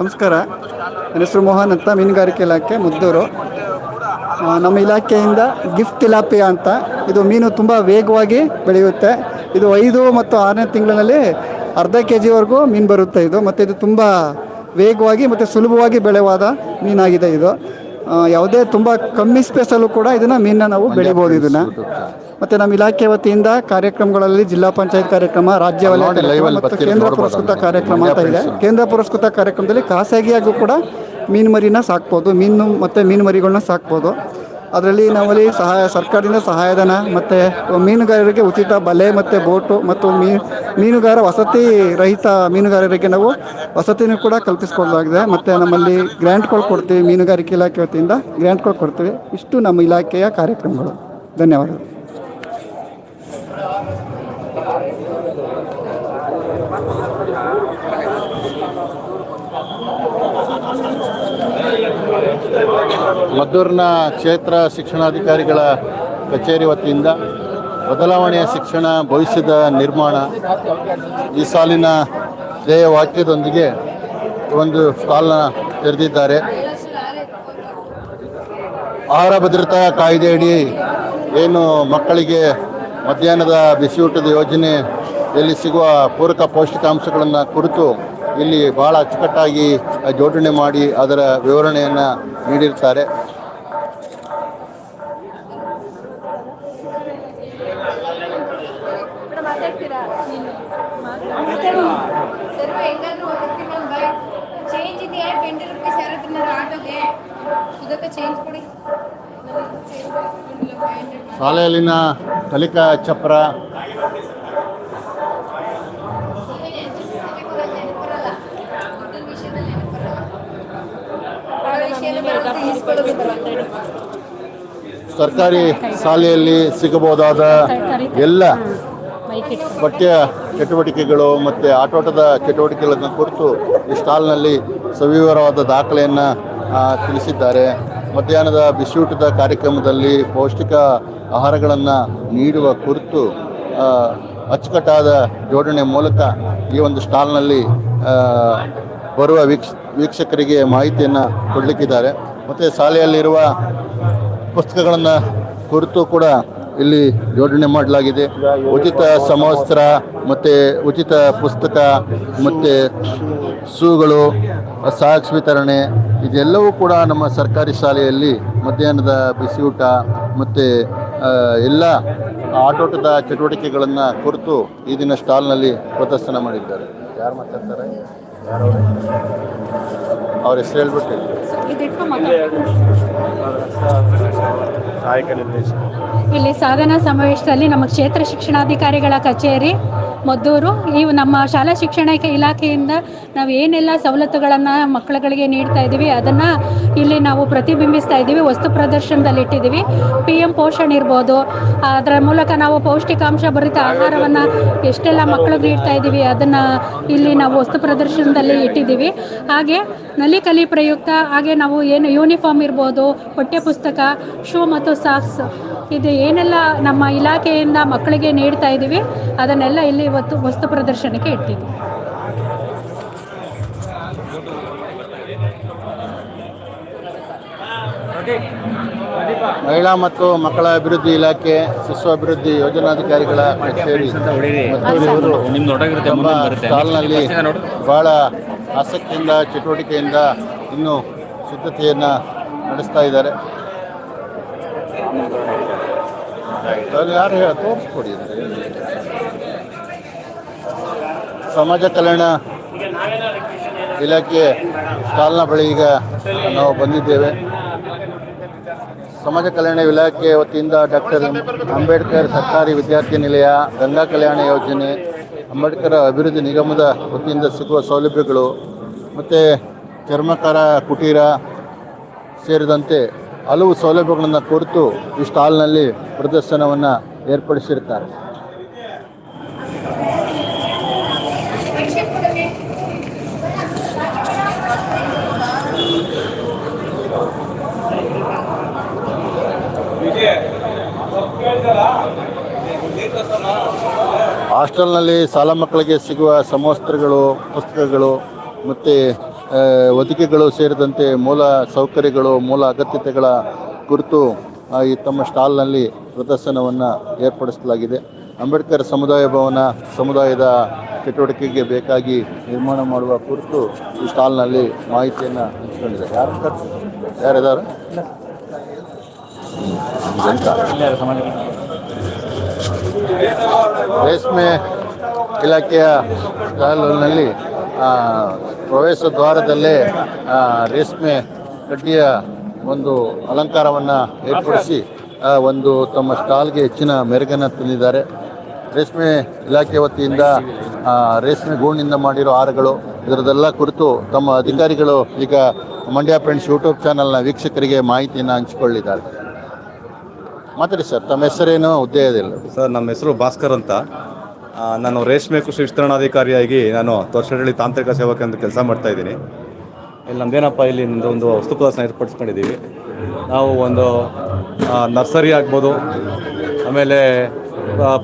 ನಮಸ್ಕಾರ, ನನ್ನ ಹೆಸರು ಮೋಹನ್ ಅಂತ, ಮೀನುಗಾರಿಕೆ ಇಲಾಖೆ ಮದ್ದೂರು. ನಮ್ಮ ಇಲಾಖೆಯಿಂದ ಗಿಫ್ಟ್ ತಿಲಾಪಿಯಾ ಅಂತ, ಇದು ಮೀನು ತುಂಬ ವೇಗವಾಗಿ ಬೆಳೆಯುತ್ತೆ. ಇದು 5 ಮತ್ತು 6ನೇ ತಿಂಗಳಿನಲ್ಲಿ ಅರ್ಧ kg ಮೀನು ಬರುತ್ತೆ ಇದು. ಮತ್ತು ಇದು ತುಂಬ ವೇಗವಾಗಿ ಮತ್ತು ಸುಲಭವಾಗಿ ಬೆಳೆಯುವಾದ ಮೀನಾಗಿದೆ ಇದು. ಯಾವುದೇ ತುಂಬ ಕಮ್ಮಿ ಸ್ಪೇಸಲ್ಲೂ ಕೂಡ ಇದನ್ನು ಮೀನನ್ನ ನಾವು ಬೆಳಿಬೋದು ಇದನ್ನು. ಮತ್ತು ನಮ್ಮ ಇಲಾಖೆ ವತಿಯಿಂದ ಕಾರ್ಯಕ್ರಮಗಳಲ್ಲಿ ಜಿಲ್ಲಾ ಪಂಚಾಯತ್ ಕಾರ್ಯಕ್ರಮ, ರಾಜ್ಯ ವಲಯ ಮತ್ತು ಕೇಂದ್ರ ಪುರಸ್ಕೃತ ಕಾರ್ಯಕ್ರಮ ಅಂತ ಇದೆ. ಕೇಂದ್ರ ಪುರಸ್ಕೃತ ಕಾರ್ಯಕ್ರಮದಲ್ಲಿ ಖಾಸಗಿಯಾಗೂ ಕೂಡ ಮೀನು ಮರಿನ ಸಾಕ್ಬೋದು, ಮೀನು ಮತ್ತು ಮೀನು ಮರಿಗಳನ್ನ ಸಾಕ್ಬೋದು. ಅದರಲ್ಲಿ ನಾವಲ್ಲಿ ಸರ್ಕಾರದಿಂದ ಸಹಾಯಧನ ಮತ್ತು ಮೀನುಗಾರರಿಗೆ ಉಚಿತ ಬಲೆ ಮತ್ತು ಬೋಟು ಮತ್ತು ಮೀನುಗಾರ ವಸತಿ ರಹಿತ ಮೀನುಗಾರರಿಗೆ ನಾವು ವಸತಿನೂ ಕೂಡ ಕಲ್ಪಿಸ್ಕೊಡಲಾಗಿದೆ. ಮತ್ತು ನಮ್ಮಲ್ಲಿ ಗ್ರ್ಯಾಂಟ್ಗಳು ಕೊಡ್ತೀವಿ, ಮೀನುಗಾರಿಕೆ ಇಲಾಖೆ ವತಿಯಿಂದ ಗ್ರ್ಯಾಂಟ್ಗಳು ಕೊಡ್ತೀವಿ. ಇಷ್ಟು ನಮ್ಮ ಇಲಾಖೆಯ ಕಾರ್ಯಕ್ರಮಗಳು. ಧನ್ಯವಾದಗಳು. ಮದ್ದೂರಿನ ಕ್ಷೇತ್ರ ಶಿಕ್ಷಣಾಧಿಕಾರಿಗಳ ಕಚೇರಿ ವತಿಯಿಂದ ಬದಲಾವಣೆಯ ಶಿಕ್ಷಣ ಭವಿಷ್ಯದ ನಿರ್ಮಾಣ ಈ ಸಾಲಿನ ಧ್ಯೇಯ ವಾಕ್ಯದೊಂದಿಗೆ ಒಂದು ಸ್ಟಾಲ್ನ ತೆರೆದಿದ್ದಾರೆ. ಆಹಾರ ಭದ್ರತಾ ಕಾಯ್ದೆಯಡಿ ಏನು ಮಕ್ಕಳಿಗೆ ಮಧ್ಯಾಹ್ನದ ಬಿಸಿಯೂಟದ ಯೋಜನೆಯಲ್ಲಿ ಸಿಗುವ ಪೂರಕ ಪೌಷ್ಟಿಕಾಂಶಗಳನ್ನು ಕುರಿತು ಇಲ್ಲಿ ಭಾಳ ಅಚ್ಚುಕಟ್ಟಾಗಿ ಜೋಡಣೆ ಮಾಡಿ ಅದರ ವಿವರಣೆಯನ್ನು ನೀಡಿರ್ತಾರೆ. ಶಾಲೆಯಲ್ಲಿನ ಕಲಿಕಾ ಚಪ್ರ, ಸರ್ಕಾರಿ ಶಾಲೆಯಲ್ಲಿ ಸಿಗಬಹುದಾದ ಎಲ್ಲ ಪಠ್ಯ ಚಟುವಟಿಕೆಗಳು ಮತ್ತು ಆಟೋಟದ ಚಟುವಟಿಕೆಗಳನ್ನು ಕುರಿತು ಈ ಸ್ಟಾಲ್ನಲ್ಲಿ ಸವಿವರವಾದ ದಾಖಲೆಯನ್ನು ತಿಳಿಸಿದ್ದಾರೆ. ಮಧ್ಯಾಹ್ನದ ಬಿಸಿಯೂಟದ ಕಾರ್ಯಕ್ರಮದಲ್ಲಿ ಪೌಷ್ಟಿಕ ಆಹಾರಗಳನ್ನು ನೀಡುವ ಕುರಿತು ಅಚ್ಚುಕಟ್ಟಾದ ಜೋಡಣೆ ಮೂಲಕ ಈ ಒಂದು ಸ್ಟಾಲ್ನಲ್ಲಿ ಬರುವ ವೀಕ್ಷಕರಿಗೆ ಮಾಹಿತಿಯನ್ನು ಕೊಡಲಿಕ್ಕಿದ್ದಾರೆ. ಮತ್ತು ಶಾಲೆಯಲ್ಲಿರುವ ಪುಸ್ತಕಗಳನ್ನು ಕುರಿತು ಕೂಡ ಇಲ್ಲಿ ಜೋಡಣೆ ಮಾಡಲಾಗಿದೆ. ಉಚಿತ ಸಮವಸ್ತ್ರ ಮತ್ತು ಉಚಿತ ಪುಸ್ತಕ ಮತ್ತು ಶೂಗಳು, ಸಾಕ್ಸ್ ವಿತರಣೆ ಇದೆಲ್ಲವೂ ಕೂಡ ನಮ್ಮ ಸರ್ಕಾರಿ ಶಾಲೆಯಲ್ಲಿ ಮಧ್ಯಾಹ್ನದ ಬಿಸಿಯೂಟ ಮತ್ತು ಎಲ್ಲ ಆಟೋಟದ ಚಟುವಟಿಕೆಗಳನ್ನು ಕುರಿತು ಈ ದಿನ ಸ್ಟಾಲ್ನಲ್ಲಿ ಪ್ರದರ್ಶನ ಮಾಡಿದ್ದಾರೆ. ಯಾರು ಮಾತಾಡ್ತಾರೆ? ಅವ್ರ ಹೆಸರು ಹೇಳ್ಬಿಟ್ಟು. ಇಲ್ಲಿ ಸಾಧನಾ ಸಮಾವೇಶದಲ್ಲಿ ನಮ್ಮ ಕ್ಷೇತ್ರ ಶಿಕ್ಷಣಾಧಿಕಾರಿಗಳ ಕಚೇರಿ ಮದ್ದೂರು, ಇವು ನಮ್ಮ ಶಾಲಾ ಶಿಕ್ಷಣ ಇಲಾಖೆಯಿಂದ ನಾವು ಏನೆಲ್ಲ ಸವಲತ್ತುಗಳನ್ನು ಮಕ್ಕಳುಗಳಿಗೆ ನೀಡ್ತಾ ಇದ್ದೀವಿ ಅದನ್ನು ಇಲ್ಲಿ ನಾವು ಪ್ರತಿಬಿಂಬಿಸ್ತಾ ಇದ್ದೀವಿ. ವಸ್ತು ಪ್ರದರ್ಶನದಲ್ಲಿ ಇಟ್ಟಿದ್ದೀವಿ. PM ಪೋಷಣ್ ಇರ್ಬೋದು, ಅದರ ಮೂಲಕ ನಾವು ಪೌಷ್ಟಿಕಾಂಶ ಭರಿತ ಆಹಾರವನ್ನು ಎಷ್ಟೆಲ್ಲ ಮಕ್ಕಳಿಗೆ ನೀಡ್ತಾ ಇದ್ದೀವಿ ಅದನ್ನು ಇಲ್ಲಿ ನಾವು ವಸ್ತು ಪ್ರದರ್ಶನದಲ್ಲಿ ಇಟ್ಟಿದ್ದೀವಿ. ಹಾಗೆ ನಲ್ಲಿ ಕಲಿ ಪ್ರಯುಕ್ತ ಹಾಗೆ ನಾವು ಏನು ಯೂನಿಫಾರ್ಮ್ ಇರ್ಬೋದು, ಪಠ್ಯಪುಸ್ತಕ, ಶೂ ಮತ್ತು ಸಾಕ್ಸ್ ಇದು ಏನೆಲ್ಲ ನಮ್ಮ ಇಲಾಖೆಯಿಂದ ಮಕ್ಕಳಿಗೆ ನೀಡ್ತಾ ಇದ್ದೀವಿ ಅದನ್ನೆಲ್ಲ ಇಲ್ಲಿ ಇವತ್ತು ವಸ್ತು ಪ್ರದರ್ಶನಕ್ಕೆ ಇಟ್ಟಿದ್ದೀವಿ. ಮಹಿಳಾ ಮತ್ತು ಮಕ್ಕಳ ಅಭಿವೃದ್ಧಿ ಇಲಾಖೆ ಶಿಶು ಅಭಿವೃದ್ಧಿ ಯೋಜನಾಧಿಕಾರಿಗಳ ಕಚೇರಿ ಮತ್ತೂರಿವರು ನಮ್ಮ ಸ್ಟಾಲ್ನಲ್ಲಿ ಬಹಳ ಆಸಕ್ತಿಯಿಂದ ಚಟುವಟಿಕೆಯಿಂದ ಇನ್ನೂ ಸಿದ್ಧತೆಯನ್ನು ನಡೆಸ್ತಾ ಇದ್ದಾರೆ. ಯಾರು ತೋರಿಸ್ಕೊಡಿ. ಸಮಾಜ ಕಲ್ಯಾಣ ಇಲಾಖೆ ಸ್ಟಾಲ್ನ ಬಳಿ ಈಗ ನಾವು ಬಂದಿದ್ದೇವೆ. ಸಮಾಜ ಕಲ್ಯಾಣ ಇಲಾಖೆ ವತಿಯಿಂದ ಡಾಕ್ಟರ್ ಅಂಬೇಡ್ಕರ್ ಸರ್ಕಾರಿ ವಿದ್ಯಾರ್ಥಿ ನಿಲಯ, ಗಂಗಾ ಕಲ್ಯಾಣ ಯೋಜನೆ, ಅಂಬೇಡ್ಕರ್ ಅಭಿವೃದ್ಧಿ ನಿಗಮದ ವತಿಯಿಂದ ಸಿಗುವ ಸೌಲಭ್ಯಗಳು ಮತ್ತು ಚರ್ಮಕಾರ ಕುಟೀರ ಸೇರಿದಂತೆ ಹಲವು ಸೌಲಭ್ಯಗಳನ್ನು ಕುರಿತು ಈ ಸ್ಟಾಲ್ನಲ್ಲಿ ಪ್ರದರ್ಶನವನ್ನು ಏರ್ಪಡಿಸಿರ್ತಾರೆ. ಹಾಸ್ಟೆಲ್ನಲ್ಲಿ ಶಾಲಾ ಮಕ್ಕಳಿಗೆ ಸಿಗುವ ಸಮವಸ್ತ್ರಗಳು, ಪುಸ್ತಕಗಳು ಮತ್ತು ಹೊದಿಕೆಗಳು ಸೇರಿದಂತೆ ಮೂಲ ಸೌಕರ್ಯಗಳು, ಮೂಲ ಅಗತ್ಯತೆಗಳ ಕುರಿತು ಈ ತಮ್ಮ ಸ್ಟಾಲ್ನಲ್ಲಿ ಪ್ರದರ್ಶನವನ್ನು ಏರ್ಪಡಿಸಲಾಗಿದೆ. ಅಂಬೇಡ್ಕರ್ ಸಮುದಾಯ ಭವನ ಸಮುದಾಯದ ಚಟುವಟಿಕೆಗೆ ಬೇಕಾಗಿ ನಿರ್ಮಾಣ ಮಾಡುವ ಕುರಿತು ಈ ಸ್ಟಾಲ್ನಲ್ಲಿ ಮಾಹಿತಿಯನ್ನು ಹಂಚಿಕೊಂಡಿದೆ. ಯಾರಿದ್ದಾರೆ? ರೇಷ್ಮೆ ಇಲಾಖೆಯ ಸ್ಟಾಲ್ನಲ್ಲಿ ಪ್ರವೇಶ ದ್ವಾರದಲ್ಲೇ ರೇಷ್ಮೆ ಕಡ್ಡಿಯ ಒಂದು ಅಲಂಕಾರವನ್ನು ಏರ್ಪಡಿಸಿ ಒಂದು ತಮ್ಮ ಸ್ಟಾಲ್ಗೆ ಹೆಚ್ಚಿನ ಮೆರುಗನ್ನು ತಂದಿದ್ದಾರೆ. ರೇಷ್ಮೆ ಇಲಾಖೆ ವತಿಯಿಂದ ರೇಷ್ಮೆ ಗೂಡಿನಿಂದ ಮಾಡಿರೋ ಹಾರಗಳು ಇದರದೆಲ್ಲ ಕುರಿತು ತಮ್ಮ ಅಧಿಕಾರಿಗಳು ಈಗ ಮಂಡ್ಯ ಫ್ರೆಂಡ್ಸ್ ಯೂಟ್ಯೂಬ್ ಚಾನಲ್ನ ವೀಕ್ಷಕರಿಗೆ ಮಾಹಿತಿಯನ್ನು ಹಂಚಿಕೊಳ್ಳಿದ್ದಾರೆ. ಮಾತಾಡಿ ಸರ್, ತಮ್ಮ ಹೆಸರೇನು, ಹುದ್ದೆ ಇದಿಲ್ಲ? ಸರ್, ನಮ್ಮ ಹೆಸರು ಭಾಸ್ಕರ್ ಅಂತ. ನಾನು ರೇಷ್ಮೆ ಕೃಷಿ ವಿಸ್ತರಣಾಧಿಕಾರಿಯಾಗಿ ನಾನು ತೋರ್ಷಹಳ್ಳಿ ತಾಂತ್ರಿಕ ಸೇವಾ ಕೇಂದ್ರ ಕೆಲಸ ಮಾಡ್ತಾಯಿದ್ದೀನಿ. ಇಲ್ಲಿ ನಮ್ಮದೇನಪ್ಪ, ಇಲ್ಲಿ ಒಂದು ವಸ್ತು ಪ್ರದರ್ಶನ ಏರ್ಪಡಿಸ್ಕೊಂಡಿದ್ದೀವಿ. ನಾವು ಒಂದು ನರ್ಸರಿ ಆಗ್ಬೋದು, ಆಮೇಲೆ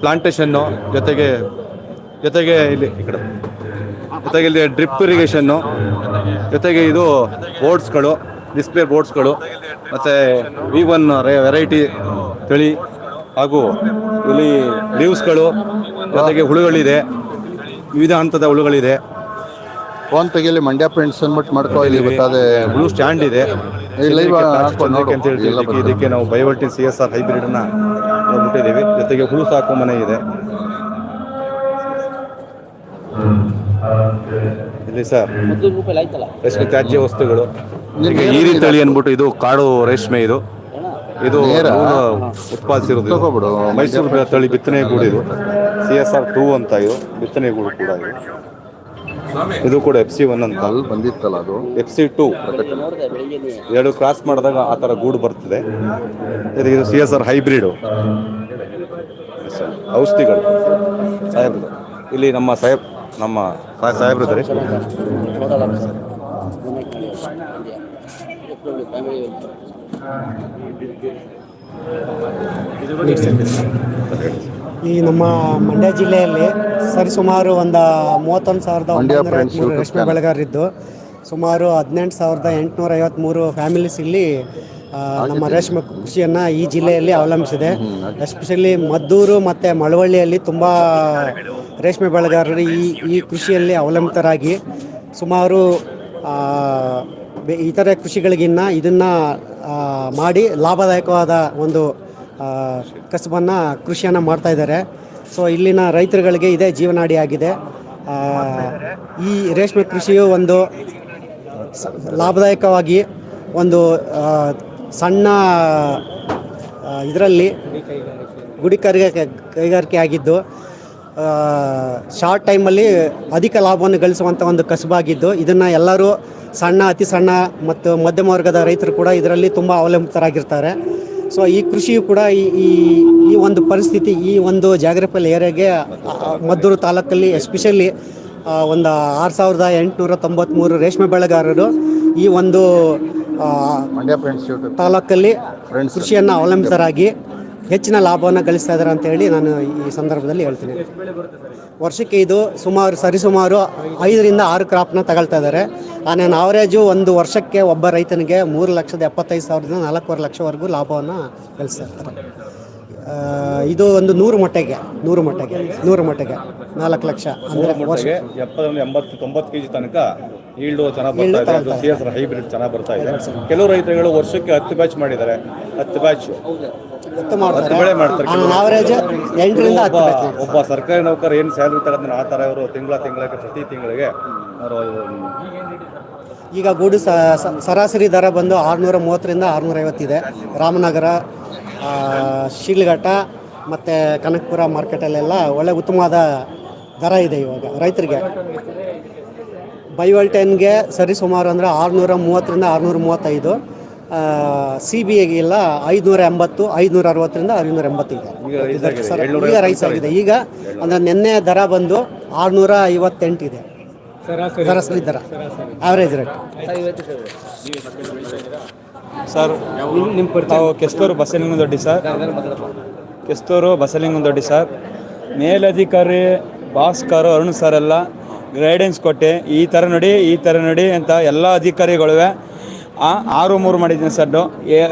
ಪ್ಲಾಂಟೇಶನ್ನು, ಜೊತೆಗೆ ಇಲ್ಲಿ ಈ ಕಡೆ ಜೊತೆಗೆ ಇಲ್ಲಿ ಡ್ರಿಪ್ ಇರಿಗೇಷನ್ನು, ಜೊತೆಗೆ ಇದು ಬೋರ್ಡ್ಸ್ಗಳು, ಡಿಸ್ಪ್ಲೇ ಬೋರ್ಡ್ಸ್ಗಳು, ಮತ್ತು V1 ವೆರೈಟಿ ತಳಿ ಹಾಗೂ ಇಲ್ಲಿ ಲೀವ್ಸ್ಗಳು, ಜೊತೆಗೆ ಹುಳುಗಳಿದೆ, ವಿವಿಧ ಹಂತದ ಹುಳುಗಳಿದೆ. ಫೋನ್ ತೆಗಿಲಿ, ಮಂಡ್ಯ ಫ್ರೆಂಡ್ಸ್ ಅಂದ್ಬಿಟ್ಟು ಮಾಡ್ಕೋ. ಇಲ್ಲಿ ಗೊತ್ತಾದೆ ಹುಳು ಸ್ಟ್ಯಾಂಡ್ ಇದೆ ಅಂತ ಹೇಳ್ತೀವಿ. ಇದಕ್ಕೆ ನಾವು ಬಯೋವಲ್ಟಿನ್ CSR ಹೈಬ್ರಿಡನ್ನು ಬಿಟ್ಟಿದ್ದೀವಿ. ಜೊತೆಗೆ ಹುಳು ಸಾಕು ಮನೆ ಇದೆ ಇಲ್ಲಿ ಸರ್. ರೇಷ್ಮೆ ತ್ಯಾಜ್ಯ ವಸ್ತುಗಳು, ಈಗ ಈರಿ ತಳಿ ಅಂದ್ಬಿಟ್ಟು ಇದು ಕಾಡು ರೇಷ್ಮೆ ಇದು ನೇರ? ಉತ್ಪಾದಿಸಿರೋದು ತಗೋಬಿಡು. ಮೈಸೂರು ತಳಿ ಬಿತ್ತನೆ ಗೂಡು ಇದು CSR 2 ಅಂತ ಇದು ಬಿತ್ತನೆ ಗೂಡು ಕೂಡ ಇದು ಕೂಡ FC1 ಅಂತ ಅಲ್ಲಿ ಬಂದಿತ್ತಲ್ಲ ಅದು FC2 ಎರಡು ಕ್ರಾಸ್ ಮಾಡಿದಾಗ ಆ ಥರ ಗೂಡು ಬರ್ತದೆ. ಇದು CSR ಹೈಬ್ರಿಡು ಔಷಧಿಗಳು ಸಾಹೇಬ್ರು ಇಲ್ಲಿ ನಮ್ಮ ಸಾಹೇಬ್ರು ಇದ್ದಾರೆ. ಈ ನಮ್ಮ ಮಂಡ್ಯ ಜಿಲ್ಲೆಯಲ್ಲಿ ಸರಿಸುಮಾರು ಒಂದು 31,953 ರೇಷ್ಮೆ ಬೆಳೆಗಾರರಿದ್ದು ಸುಮಾರು 18,853 ಫ್ಯಾಮಿಲೀಸ್ ಇಲ್ಲಿ ನಮ್ಮ ರೇಷ್ಮೆ ಕೃಷಿಯನ್ನು ಈ ಜಿಲ್ಲೆಯಲ್ಲಿ ಅವಲಂಬಿಸಿದೆ. ಎಸ್ಪೆಷಲಿ ಮದ್ದೂರು ಮತ್ತು ಮಳವಳ್ಳಿಯಲ್ಲಿ ತುಂಬ ರೇಷ್ಮೆ ಬೆಳೆಗಾರರು ಈ ಕೃಷಿಯಲ್ಲಿ ಅವಲಂಬಿತರಾಗಿ ಸುಮಾರು ಇತರೆ ಕೃಷಿಗಳಿಗಿನ್ನ ಇದನ್ನು ಮಾಡಿ ಲಾಭದಾಯಕವಾದ ಒಂದು ಕಸಬನ್ನು ಕೃಷಿಯನ್ನು ಮಾಡ್ತಾಯಿದ್ದಾರೆ. ಸೊ ಇಲ್ಲಿನ ರೈತರುಗಳಿಗೆ ಇದೇ ಜೀವನಾಡಿಯಾಗಿದೆ. ಈ ರೇಷ್ಮೆ ಕೃಷಿಯು ಒಂದು ಲಾಭದಾಯಕವಾಗಿ ಒಂದು ಸಣ್ಣ ಇದರಲ್ಲಿ ಗುಡಿ ಕೈಗಾರಿಕೆ ಆಗಿದ್ದು ಶಾರ್ಟ್ ಟೈಮಲ್ಲಿ ಅಧಿಕ ಲಾಭವನ್ನು ಗಳಿಸುವಂಥ ಒಂದು ಕಸಬಾಗಿದ್ದು ಇದನ್ನು ಎಲ್ಲರೂ ಅತಿ ಸಣ್ಣ ಮತ್ತು ಮಧ್ಯಮ ವರ್ಗದ ರೈತರು ಕೂಡ ಇದರಲ್ಲಿ ತುಂಬ ಅವಲಂಬಿತರಾಗಿರ್ತಾರೆ. ಸೊ ಈ ಕೃಷಿಯು ಕೂಡ ಈ ಒಂದು ಪರಿಸ್ಥಿತಿ ಈ ಒಂದು ಜಾಗ್ರಫಿಕಲ್ ಏರಿಯಾಗೆ ಮದ್ದೂರು ತಾಲೂಕಲ್ಲಿ ಎಸ್ಪೆಷಲಿ ಒಂದು 6,893 ರೇಷ್ಮೆ ಬೆಳೆಗಾರರು ಈ ಒಂದು ತಾಲೂಕಲ್ಲಿ ಕೃಷಿಯನ್ನು ಅವಲಂಬಿತರಾಗಿ ಹೆಚ್ಚಿನ ಲಾಭವನ್ನು ಗಳಿಸ್ತಾ ಇದ್ದಾರೆ ಅಂತ ಹೇಳಿ ನಾನು ಈ ಸಂದರ್ಭದಲ್ಲಿ ಹೇಳ್ತೀನಿ. ವರ್ಷಕ್ಕೆ ಇದು ಸರಿಸುಮಾರು 5 ರಿಂದ 6 ಕ್ರಾಪ್ನ ತಗೊಳ್ತಾ ಇದ್ದಾರೆ. ನಾನು ಆವರೇಜು ಒಂದು ವರ್ಷಕ್ಕೆ ಒಬ್ಬ ರೈತನಿಗೆ 3,75,000ದಿಂದ 4.25 ಲಕ್ಷವರೆಗೂ ಲಾಭವನ್ನು ಗಳಿಸ್ತಾ ಇರ್ತಾರೆ. ಇದು ಒಂದು 100 ಮೊಟ್ಟೆಗೆ 4 ಲಕ್ಷ ಅಂದರೆ 70-90 kg ತನಕ ಈಲ್ಡು ಚೆನ್ನಾಗಿ ಬರ್ತಾ ಇದೆ. CSR ಹೈಬ್ರಿಡ್ ಚೆನ್ನಾಗಿ ಬರ್ತಾ ಇದೆ. ಕೆಲವು ರೈತರುಗಳು ವರ್ಷಕ್ಕೆ 10 ಬ್ಯಾಚ್ ಮಾಡಿದ್ದಾರೆ. 10 ಬ್ಯಾಚ್ ಬೆಳೆ ಮಾಡ್ತಾರೆ. ಆವರೇಜ್ 8 ರಿಂದ 10 ಬ್ಯಾಚ್. ಒಬ್ಬ ಸರ್ಕಾರಿ ನೌಕರ ಏನು ಸ್ಯಾಲ್ರಿ ತಗೊಂಡ್ರೆ ಆ ಥರ ಅವರು ತಿಂಗಳಿಗೆ ಪ್ರತಿ ತಿಂಗಳಿಗೆ ಅವರು ಈಗ ಗೂಡು ಸರಾಸರಿ ದರ ಬಂದು 630ರಿಂದ 650 ಇದೆ. ರಾಮನಗರ, ಶಿಡ್ಲಘಟ್ಟ ಮತ್ತು ಕನಕಪುರ ಮಾರ್ಕೆಟಲ್ಲೆಲ್ಲ ಒಳ್ಳೆ ಉತ್ತಮವಾದ ದರ ಇದೆ ಇವಾಗ ರೈತರಿಗೆ. ಬೈವಲ್ಟೆನ್ಗೆ ಸರಿಸುಮಾರು ಅಂದರೆ 630ರಿಂದ 635, CBAಗೆಲ್ಲ 580, 560ರಿಂದ 580 ಇದೆ. ಈಗ ರೈಸ್ ಆಗಿದೆ. ಈಗ ಅಂದರೆ ನಿನ್ನೆ ದರ ಬಂದು 658 ಇದೆ ಸರಾಸರಿ ದರ, ಆವ್ರೇಜ್ ರೇಟ್. ಸರ್ ತಾವು ಕೆಸ್ತೂರು ಬಸಲಿಂಗದೊಡ್ಡಿ ಸರ್, ಕೆಸ್ತೂರು ಬಸಲಿಂಗದೊಡ್ಡಿ ಸರ್. ಮೇಲಧಿಕಾರಿ ಭಾಸ್ಕರ್, ಅರುಣ್ ಸರ್ ಎಲ್ಲ ಗೈಡೆನ್ಸ್ ಕೊಟ್ಟು ಈ ಥರ ನೋಡಿ ಅಂತ ಎಲ್ಲ ಅಧಿಕಾರಿಗಳಿವೆ. 6-3 ಮಾಡಿದ್ದೀನಿ ಸರ್.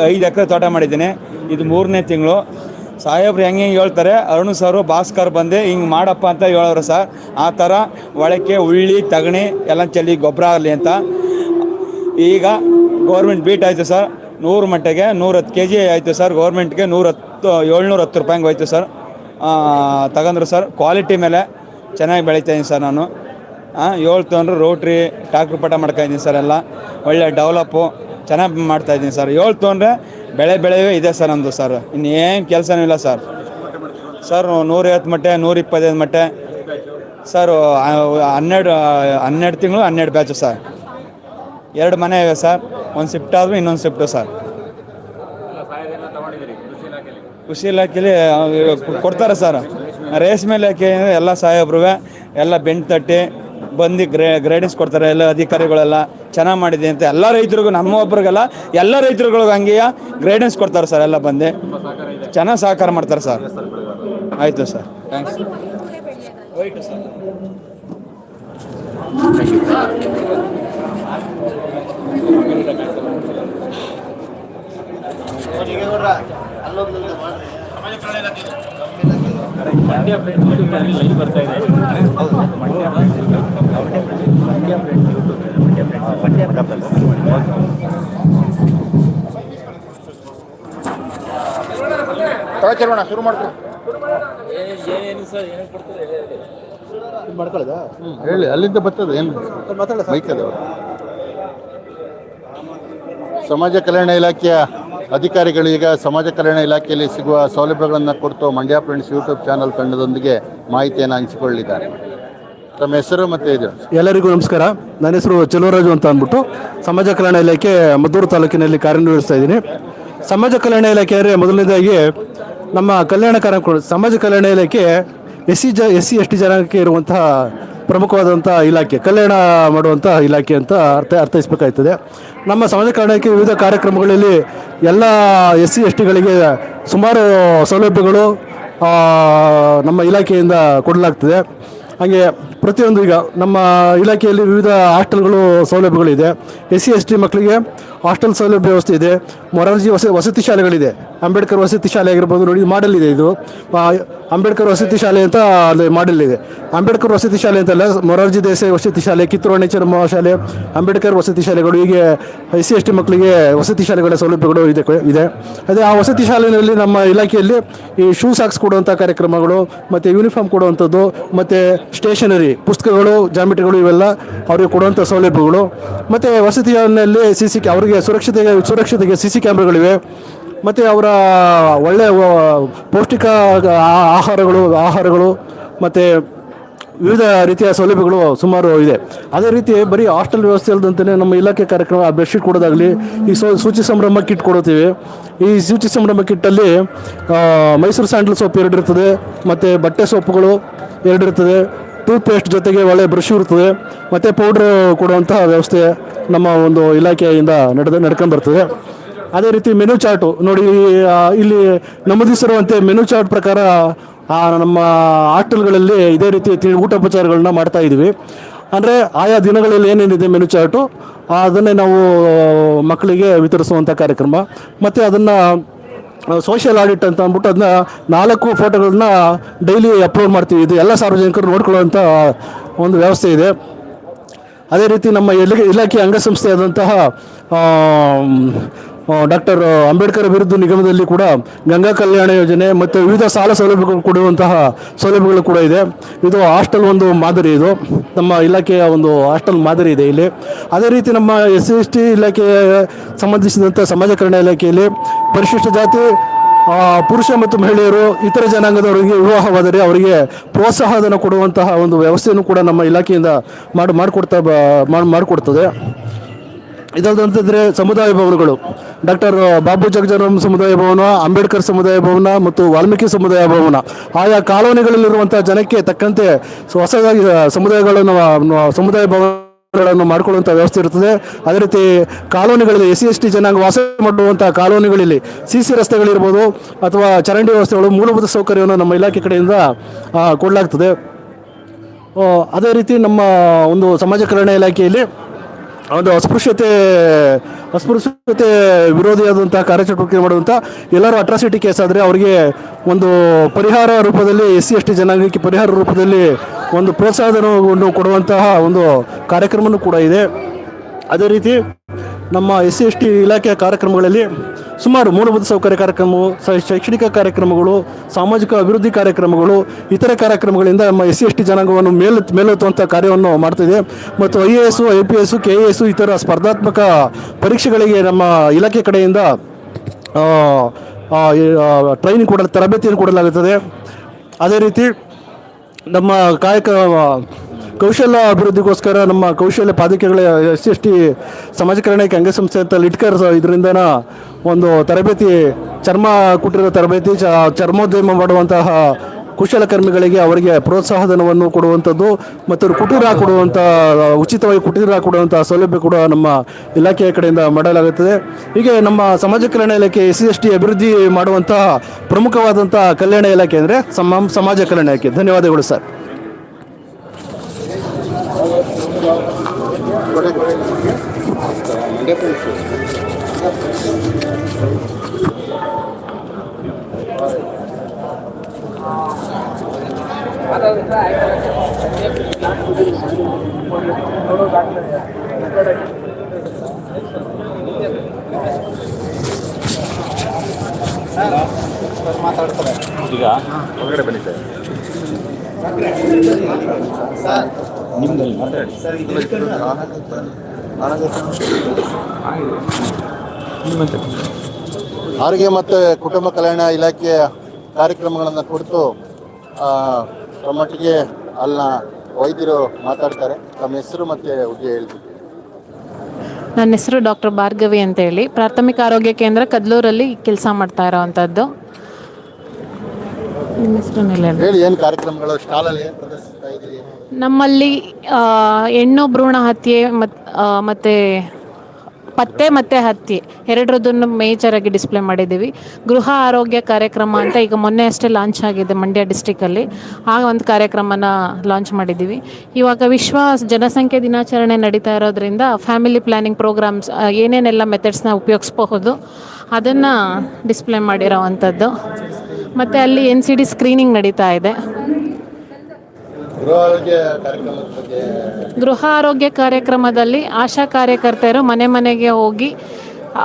5 ಎಕರೆ ತೋಟ ಮಾಡಿದ್ದೀನಿ. ಇದು 3ನೇ ತಿಂಗಳು. ಸಾಹೇಬ್ರು ಹೆಂಗೆ ಹೇಳ್ತಾರೆ, ಅರುಣ್ ಸರು ಭಾಸ್ಕರ್ ಬಂದು ಹಿಂಗೆ ಮಾಡಪ್ಪ ಅಂತ ಹೇಳೋರು ಸರ್. ಆ ಥರ ಒಳಕ್ಕೆ ಉಳ್ಳಿ ತಗಣಿ ಎಲ್ಲ ಚೆಲ್ಲಿ ಗೊಬ್ಬರ ಆಗಲಿ ಅಂತ. ಈಗ ಗೌರ್ಮೆಂಟ್ ಬೀಟ್ ಆಯಿತು ಸರ್. 100 ಮಟ್ಟಿಗೆ 110 kg ಆಯಿತು ಸರ್. ಗೌರ್ಮೆಂಟ್ಗೆ 710 ರೂಪಾಯಿಗೆ ಹೋಯ್ತು ಸರ್. ತಗೊಂಡ್ರು ಸರ್. ಕ್ವಾಲಿಟಿ ಮೇಲೆ ಚೆನ್ನಾಗಿ ಬೆಳೀತಾಯಿದ್ದೀನಿ ಸರ್ ನಾನು. 7 ತೊಗೊಂಡ್ರು ರೋಟ್ರಿ ಟ್ಯಾಕ್ಟ್ರ್ ಪಟ ಮಾಡ್ತಾಯಿದ್ದೀನಿ ಸರ್. ಎಲ್ಲ ಒಳ್ಳೆ ಡೆವಲಪ್ಪು ಚೆನ್ನಾಗಿ ಮಾಡ್ತಾಯಿದ್ದೀನಿ ಸರ್. 7 ತೊಗೊಂಡ್ರೆ ಬೆಳೆವೇ ಇದೆ ಸರ್ ನಮ್ಮದು ಸರ್. ಇನ್ನೇನು ಕೆಲಸನೂ ಇಲ್ಲ ಸರ್. 150 ಮಟ್ಟೆ, 125 ಮಟ್ಟೆ ಸರ್. 12 ತಿಂಗಳು 12 ಬ್ಯಾಚು ಸರ್. 2 ಮನೆ ಇವೆ ಸರ್. ಒಂದು ಶಿಫ್ಟ್ ಆದರೂ ಇನ್ನೊಂದು ಶಿಫ್ಟು ಸರ್. ಕೃಷಿ ಇಲಾಖೆಯಲ್ಲಿ ಕೊಡ್ತಾರೆ ಸರ್. ರೇಷ್ಮೆ ಇಲಾಖೆ ಎಲ್ಲ ಸಾಹೇಬ್ರು ಎಲ್ಲ ಬೆಂಡ್ ತಟ್ಟಿ ಬಂದು ಗೈಡೆನ್ಸ್ ಕೊಡ್ತಾರೆ. ಎಲ್ಲ ಅಧಿಕಾರಿಗಳೆಲ್ಲ ಚೆನ್ನಾಗಿ ಮಾಡಿದೆ ಅಂತ ಎಲ್ಲ ರೈತರಿಗೂ, ನಮ್ಮ ಒಬ್ರಿಗೆಲ್ಲ ಎಲ್ಲ ರೈತರುಗಳಿಗೂ ಹಂಗೆಯ ಗೈಡೆನ್ಸ್ ಕೊಡ್ತಾರೆ ಸರ್. ಎಲ್ಲ ಬಂದು ಚೆನ್ನಾಗಿ ಸಹಕಾರ ಮಾಡ್ತಾರೆ ಸರ್. ಆಯಿತು ಸರ್, ಥ್ಯಾಂಕ್ಸ್. ಶುರು ಮಾಡ್ಕೊ ಮಾಡ್ಕೊಳ್ಳೋದಾ ಹೇಳಿ. ಅಲ್ಲಿಂದ ಬರ್ತದೆ ಏನು ಮಾತಾಡ ಬೈಕದ ಸಮಾಜ ಕಲ್ಯಾಣ ಇಲಾಖೆಯ ಅಧಿಕಾರಿಗಳು ಈಗ ಸಮಾಜ ಕಲ್ಯಾಣ ಇಲಾಖೆಯಲ್ಲಿ ಸಿಗುವ ಸೌಲಭ್ಯಗಳನ್ನು ಕುರಿತು ಮಂಡ್ಯ ಫ್ರೆಂಡ್ಸ್ ಯೂಟ್ಯೂಬ್ ಚಾನಲ್ ತಂಡದೊಂದಿಗೆ ಮಾಹಿತಿಯನ್ನು ಹಂಚಿಕೊಳ್ಳಿದ್ದಾರೆ. ತಮ್ಮ ಹೆಸರು ಮತ್ತು ಇದು. ಎಲ್ಲರಿಗೂ ನಮಸ್ಕಾರ. ನನ್ನ ಹೆಸರು ಚೆಲುವರಾಜು ಅಂತ ಅಂದ್ಬಿಟ್ಟು ಸಮಾಜ ಕಲ್ಯಾಣ ಇಲಾಖೆ ಮದ್ದೂರು ತಾಲೂಕಿನಲ್ಲಿ ಕಾರ್ಯನಿರ್ವಹಿಸ್ತಾ ಇದ್ದೀನಿ. ಸಮಾಜ ಕಲ್ಯಾಣ ಇಲಾಖೆ ಅಂದರೆ ಮೊದಲನೇದಾಗಿ ನಮ್ಮ ಕಲ್ಯಾಣ ಕಾರ್ಯಕ್ರಮ ಸಮಾಜ ಕಲ್ಯಾಣ ಇಲಾಖೆ SC ST ಜನಾಂಗಕ್ಕೆ ಇರುವಂತಹ ಪ್ರಮುಖವಾದಂಥ ಇಲಾಖೆ, ಕಲ್ಯಾಣ ಮಾಡುವಂಥ ಇಲಾಖೆ ಅಂತ ಅರ್ಥೈಸಬೇಕಾಗ್ತದೆ. ನಮ್ಮ ಸಮಾಜ ಕಲ್ಯಾಣಕ್ಕೆ ವಿವಿಧ ಕಾರ್ಯಕ್ರಮಗಳಲ್ಲಿ ಎಲ್ಲ SC STಗಳಿಗೆ ಸುಮಾರು ಸೌಲಭ್ಯಗಳು ನಮ್ಮ ಇಲಾಖೆಯಿಂದ ಕೊಡಲಾಗ್ತದೆ. ಹಾಗೆ ಪ್ರತಿಯೊಂದು ಈಗ ನಮ್ಮ ಇಲಾಖೆಯಲ್ಲಿ ವಿವಿಧ ಹಾಸ್ಟೆಲ್ಗಳು ಸೌಲಭ್ಯಗಳಿದೆ. SC ST ಮಕ್ಕಳಿಗೆ ಹಾಸ್ಟೆಲ್ ಸೌಲಭ್ಯ ವ್ಯವಸ್ಥೆ ಇದೆ. ಮೊರಾರ್ಜಿ ವಸತಿ ಶಾಲೆಗಳಿದೆ. ಅಂಬೇಡ್ಕರ್ ವಸತಿ ಶಾಲೆ ಆಗಿರ್ಬೋದು, ನೋಡಿ ಮಾಡೆಲ್ ಇದೆ. ಇದು ಅಂಬೇಡ್ಕರ್ ವಸತಿ ಶಾಲೆ ಅಂತ ಅಲ್ಲಿ ಮಾಡೆಲ್ ಇದೆ. ಅಂಬೇಡ್ಕರ್ ವಸತಿ ಶಾಲೆ ಅಂತಲ್ಲ, ಮೊರಾರ್ಜಿ ದೇಸಾಯಿ ವಸತಿ ಶಾಲೆ, ಕಿತ್ತೂರು ರಾಣಿ ಶಾಲೆ, ಅಂಬೇಡ್ಕರ್ ವಸತಿ ಶಾಲೆಗಳು, ಹೀಗೆ SC ST ಮಕ್ಕಳಿಗೆ ವಸತಿ ಶಾಲೆಗಳ ಸೌಲಭ್ಯಗಳು ಇದೆ. ಅದೇ ಆ ವಸತಿ ಶಾಲೆಯಲ್ಲಿ ನಮ್ಮ ಇಲಾಖೆಯಲ್ಲಿ ಈ ಶೂಸ್ ಹಾಕ್ಸ್ ಕೊಡುವಂಥ ಕಾರ್ಯಕ್ರಮಗಳು, ಮತ್ತು ಯೂನಿಫಾರ್ಮ್ ಕೊಡುವಂಥದ್ದು, ಮತ್ತು ಸ್ಟೇಷನರಿ ಪುಸ್ತಕಗಳು, ಜಾಮಿಟ್ರಿಗಳು, ಇವೆಲ್ಲ ಅವರಿಗೆ ಕೊಡುವಂಥ ಸೌಲಭ್ಯಗಳು. ಮತ್ತು ವಸತಿ ಶಾಲೆಯಲ್ಲಿ ಅವರಿಗೆ ಸುರಕ್ಷತೆಗೆ CC ಕ್ಯಾಮ್ರಾಗಳಿವೆ. ಮತ್ತು ಅವರ ಒಳ್ಳೆಯ ಪೌಷ್ಟಿಕ ಆಹಾರಗಳು ಮತ್ತು ವಿವಿಧ ರೀತಿಯ ಸೌಲಭ್ಯಗಳು ಸುಮಾರು ಇದೆ. ಅದೇ ರೀತಿ ಬರೀ ಹಾಸ್ಟೆಲ್ ವ್ಯವಸ್ಥೆ ಇಲ್ಲದಂತೆ ನಮ್ಮ ಇಲಾಖೆ ಕಾರ್ಯಕ್ರಮ ಬೆಡ್ಶೀಟ್ ಕೊಡೋದಾಗಲಿ, ಈ ಸೂಚಿ ಸಂಭ್ರಮ ಕಿಟ್ ಕೊಡುತ್ತೀವಿ. ಈ ಸೂಚಿ ಸಂಭ್ರಮ ಕಿಟ್ಟಲ್ಲಿ ಮೈಸೂರು ಸ್ಯಾಂಡಲ್ ಸೋಪ್ 2 ಇರ್ತದೆ, ಮತ್ತು ಬಟ್ಟೆ ಸೋಪುಗಳು 2 ಇರ್ತದೆ, ಟೂತ್ ಪೇಸ್ಟ್ ಜೊತೆಗೆ ಒಳ್ಳೆಯ ಬ್ರಷ್ ಇರ್ತದೆ, ಮತ್ತು ಪೌಡ್ರ್ ಕೊಡುವಂತಹ ವ್ಯವಸ್ಥೆ ನಮ್ಮ ಒಂದು ಇಲಾಖೆಯಿಂದ ನಡ್ಕೊಂಡು ಬರ್ತದೆ. ಅದೇ ರೀತಿ ಮೆನು ಚಾರ್ಟು ನೋಡಿ, ಇಲ್ಲಿ ನಮೂದಿಸಿರುವಂತೆ ಮೆನು ಚಾರ್ಟ್ ಪ್ರಕಾರ ನಮ್ಮ ಹಾಸ್ಟೆಲ್ಗಳಲ್ಲಿ ಇದೇ ರೀತಿ ಊಟೋಪಚಾರಗಳನ್ನ ಮಾಡ್ತಾ ಇದ್ದೀವಿ. ಅಂದರೆ ಆಯಾ ದಿನಗಳಲ್ಲಿ ಏನೇನಿದೆ ಮೆನು ಚಾರ್ಟು ಅದನ್ನೇ ನಾವು ಮಕ್ಕಳಿಗೆ ವಿತರಿಸುವಂಥ ಕಾರ್ಯಕ್ರಮ. ಮತ್ತು ಅದನ್ನು ಸೋಷಿಯಲ್ ಆಡಿಟ್ ಅಂತ ಅಂದ್ಬಿಟ್ಟು ಅದನ್ನ 4 ಫೋಟೋಗಳನ್ನ ಡೈಲಿ ಅಪ್ಲೋಡ್ ಮಾಡ್ತೀವಿ. ಇದು ಎಲ್ಲ ಸಾರ್ವಜನಿಕರು ನೋಡ್ಕೊಳ್ಳುವಂಥ ಒಂದು ವ್ಯವಸ್ಥೆ ಇದೆ. ಅದೇ ರೀತಿ ನಮ್ಮ ಇಲಾಖೆ ಅಂಗಸಂಸ್ಥೆಯಾದಂತಹ ಡಾಕ್ಟರ್ ಅಂಬೇಡ್ಕರ್ ಅಭಿವೃದ್ಧಿ ನಿಗಮದಲ್ಲಿ ಕೂಡ ಗಂಗಾ ಕಲ್ಯಾಣ ಯೋಜನೆ ಮತ್ತು ವಿವಿಧ ಸಾಲ ಸೌಲಭ್ಯಗಳು ಕೊಡುವಂತಹ ಸೌಲಭ್ಯಗಳು ಕೂಡ ಇದೆ. ಇದು ಹಾಸ್ಟೆಲ್ ಒಂದು ಮಾದರಿ, ಇದು ನಮ್ಮ ಇಲಾಖೆಯ ಒಂದು ಹಾಸ್ಟೆಲ್ ಮಾದರಿ ಇದೆ ಇಲ್ಲಿ. ಅದೇ ರೀತಿ ನಮ್ಮ SC ST ಇಲಾಖೆ ಸಂಬಂಧಿಸಿದಂಥ ಸಮಾಜ ಕಲ್ಯಾಣ ಇಲಾಖೆಯಲ್ಲಿ ಪರಿಶಿಷ್ಟ ಜಾತಿ ಪುರುಷ ಮತ್ತು ಮಹಿಳೆಯರು, ಇತರ ಜನಾಂಗದವರಿಗೆ ವಿವಾಹವಾದರೆ ಅವರಿಗೆ ಪ್ರೋತ್ಸಾಹಧನ ಕೊಡುವಂತಹ ಒಂದು ವ್ಯವಸ್ಥೆಯನ್ನು ಕೂಡ ನಮ್ಮ ಇಲಾಖೆಯಿಂದ ಮಾಡಿಕೊಡ್ತದೆ. ಇದಲ್ಲದಂತಿದ್ರೆ ಸಮುದಾಯ ಭವನಗಳು, ಡಾಕ್ಟರ್ ಬಾಬು ಜಗಜೀವನರಾಮ್ ಸಮುದಾಯ ಭವನ, ಅಂಬೇಡ್ಕರ್ ಸಮುದಾಯ ಭವನ ಮತ್ತು ವಾಲ್ಮೀಕಿ ಸಮುದಾಯ ಭವನ, ಆಯಾ ಕಾಲೋನಿಗಳಲ್ಲಿರುವಂಥ ಜನಕ್ಕೆ ತಕ್ಕಂತೆ ಹೊಸದಾಗಿ ಸಮುದಾಯ ಭವನಗಳನ್ನು ಮಾಡಿಕೊಳ್ಳುವಂಥ ವ್ಯವಸ್ಥೆ ಇರ್ತದೆ. ಅದೇ ರೀತಿ ಕಾಲೋನಿಗಳಲ್ಲಿ SC ST ಜನಾಂಗ ವಾಸ ಮಾಡುವಂಥ ಕಾಲೋನಿಗಳಲ್ಲಿ CC ರಸ್ತೆಗಳಿರ್ಬೋದು ಅಥವಾ ಚರಂಡಿ ವ್ಯವಸ್ಥೆಗಳು, ಮೂಲಭೂತ ಸೌಕರ್ಯವನ್ನು ನಮ್ಮ ಇಲಾಖೆ ಕಡೆಯಿಂದ ಕೊಡಲಾಗ್ತದೆ. ಅದೇ ರೀತಿ ನಮ್ಮ ಒಂದು ಸಮಾಜ ಕಲ್ಯಾಣ ಇಲಾಖೆಯಲ್ಲಿ ಒಂದು ಅಸ್ಪೃಶ್ಯತೆ ವಿರೋಧಿಯಾದಂಥ ಕಾರ್ಯಚಟುವಟಿಕೆ ಮಾಡುವಂಥ ಎಲ್ಲರೂ ಅಟ್ರಾಸಿಟಿ ಕೇಸ್ ಆದರೆ ಅವರಿಗೆ ಒಂದು ಪರಿಹಾರ ರೂಪದಲ್ಲಿ SC ST ಜನಾಂಗಕ್ಕೆ ಪರಿಹಾರ ರೂಪದಲ್ಲಿ ಒಂದು ಪ್ರೋತ್ಸಾಹವನ್ನು ಕೊಡುವಂತಹ ಒಂದು ಕಾರ್ಯಕ್ರಮವೂ ಕೂಡ ಇದೆ. ಅದೇ ರೀತಿ ನಮ್ಮ SC ST ಇಲಾಖೆಯ ಕಾರ್ಯಕ್ರಮಗಳಲ್ಲಿ ಸುಮಾರು ಮೂಲಭೂತ ಸೌಕರ್ಯ ಕಾರ್ಯಕ್ರಮಗಳು, ಶೈಕ್ಷಣಿಕ ಕಾರ್ಯಕ್ರಮಗಳು, ಸಾಮಾಜಿಕ ಅಭಿವೃದ್ಧಿ ಕಾರ್ಯಕ್ರಮಗಳು, ಇತರೆ ಕಾರ್ಯಕ್ರಮಗಳಿಂದ ನಮ್ಮ SC ST ಜನಾಂಗವನ್ನು ಮೇಲೆತ್ತುವಂಥ ಕಾರ್ಯವನ್ನು ಮಾಡ್ತಿದೆ. ಮತ್ತು IAS, IPS, KAS ಇತರ ಸ್ಪರ್ಧಾತ್ಮಕ ಪರೀಕ್ಷೆಗಳಿಗೆ ನಮ್ಮ ಇಲಾಖೆ ಕಡೆಯಿಂದ ತರಬೇತಿಯನ್ನು ಕೊಡಲಾಗುತ್ತದೆ. ಅದೇ ರೀತಿ ನಮ್ಮ ಕೌಶಲ್ಯ ಅಭಿವೃದ್ಧಿಗೋಸ್ಕರ ನಮ್ಮ ಕೌಶಲ್ಯ ಪಾದಕೆಗಳ SC ST ಸಮಾಜ ಕಲ್ಯಾಣಕ್ಕೆ ಅಂಗಸಂಸ್ಥೆ ಅಂತ ಲಿಟ್ಕರ್ ಇದರಿಂದ ಒಂದು ತರಬೇತಿ, ಚರ್ಮ ಕುಟ್ಟಿರೋ ತರಬೇತಿ, ಚರ್ಮೋದ್ಯಮ ಮಾಡುವಂತಹ ಕುಶಲಕರ್ಮಿಗಳಿಗೆ ಅವರಿಗೆ ಪ್ರೋತ್ಸಾಹಧನವನ್ನು ಕೊಡುವಂಥದ್ದು ಮತ್ತು ಕುಟೀರ ಕೊಡುವಂಥ ಉಚಿತವಾಗಿ ಕುಟೀರ ಕೊಡುವಂಥ ಸೌಲಭ್ಯ ಕೂಡ ನಮ್ಮ ಇಲಾಖೆಯ ಕಡೆಯಿಂದ ಮಾಡಲಾಗುತ್ತದೆ. ಹೀಗೆ ನಮ್ಮ ಸಮಾಜ ಕಲ್ಯಾಣ ಇಲಾಖೆ SC ST ಅಭಿವೃದ್ಧಿ ಮಾಡುವಂತಹ ಪ್ರಮುಖವಾದಂಥ ಕಲ್ಯಾಣ ಇಲಾಖೆ ಅಂದರೆ ಸಮಾಜ ಕಲ್ಯಾಣ ಇಲಾಖೆ. ಧನ್ಯವಾದಗಳು ಸರ್. ಈಗ ಹೊರಗಡೆ ಬನ್ನಿ ಸರ್. ನಿಮ್ಮದಲ್ಲಿ ಮಾತಾಡಿ. ಆರೋಗ್ಯ ಮತ್ತು ಕುಟುಂಬ ಕಲ್ಯಾಣ ಇಲಾಖೆಯ ಕಾರ್ಯಕ್ರಮಗಳನ್ನು ಕುರಿತು ತಮ್ಮೊಟ್ಟಿಗೆ ಅಲ್ಲಿನ ವೈದ್ಯರು ಮಾತಾಡ್ತಾರೆ. ತಮ್ಮ ಹೆಸರು ಮತ್ತು ಹುದ್ದೆ ಹೇಳ್ತೀವಿ. ನನ್ನ ಹೆಸರು ಡಾಕ್ಟರ್ ಭಾರ್ಗವಿ ಅಂತೇಳಿ, ಪ್ರಾಥಮಿಕ ಆರೋಗ್ಯ ಕೇಂದ್ರ ಕದ್ಲೂರಲ್ಲಿ ಕೆಲಸ ಮಾಡ್ತಾ ಇರೋವಂಥದ್ದು. ನಿಮ್ಮ ಹೆಸರನ್ನೆಲ್ಲ ಹೇಳಿ, ಏನು ಕಾರ್ಯಕ್ರಮಗಳು ಸ್ಟಾಲಲ್ಲಿ ಏನು ಪ್ರದರ್ಶಿಸ್ತಾ ಇದ್ದೀರಿ? ನಮ್ಮಲ್ಲಿ ಹೆಣ್ಣು ಭ್ರೂಣ ಹತ್ಯೆ ಮತ್ತು ಪತ್ತೆ ಮತ್ತು ಹತ್ಯೆ ಎರಡರದನ್ನು ಮೇಜರಾಗಿ ಡಿಸ್ಪ್ಲೇ ಮಾಡಿದ್ದೀವಿ. ಗೃಹ ಆರೋಗ್ಯ ಕಾರ್ಯಕ್ರಮ ಅಂತ ಈಗ ಮೊನ್ನೆ ಅಷ್ಟೇ ಲಾಂಚ್ ಆಗಿದೆ ಮಂಡ್ಯ ಡಿಸ್ಟಿಕಲ್ಲಿ. ಆ ಒಂದು ಕಾರ್ಯಕ್ರಮನ ಲಾಂಚ್ ಮಾಡಿದ್ದೀವಿ. ಇವಾಗ ವಿಶ್ವ ಜನಸಂಖ್ಯೆ ದಿನಾಚರಣೆ ನಡೀತಾ ಇರೋದ್ರಿಂದ ಫ್ಯಾಮಿಲಿ ಪ್ಲ್ಯಾನಿಂಗ್ ಪ್ರೋಗ್ರಾಮ್ಸ್ ಏನೇನೆಲ್ಲ ಮೆಥಡ್ಸ್ನ ಉಪಯೋಗಿಸ್ಬಹುದು ಅದನ್ನು ಡಿಸ್ಪ್ಲೇ ಮಾಡಿರೋವಂಥದ್ದು. ಮತ್ತು ಅಲ್ಲಿ NCD ಸ್ಕ್ರೀನಿಂಗ್ ನಡೀತಾ ಇದೆ. ಗೃಹ ಆರೋಗ್ಯ ಕಾರ್ಯಕ್ರಮದಲ್ಲಿ ಆಶಾ ಕಾರ್ಯಕರ್ತೆಯರು ಮನೆ ಮನೆಗೆ ಹೋಗಿ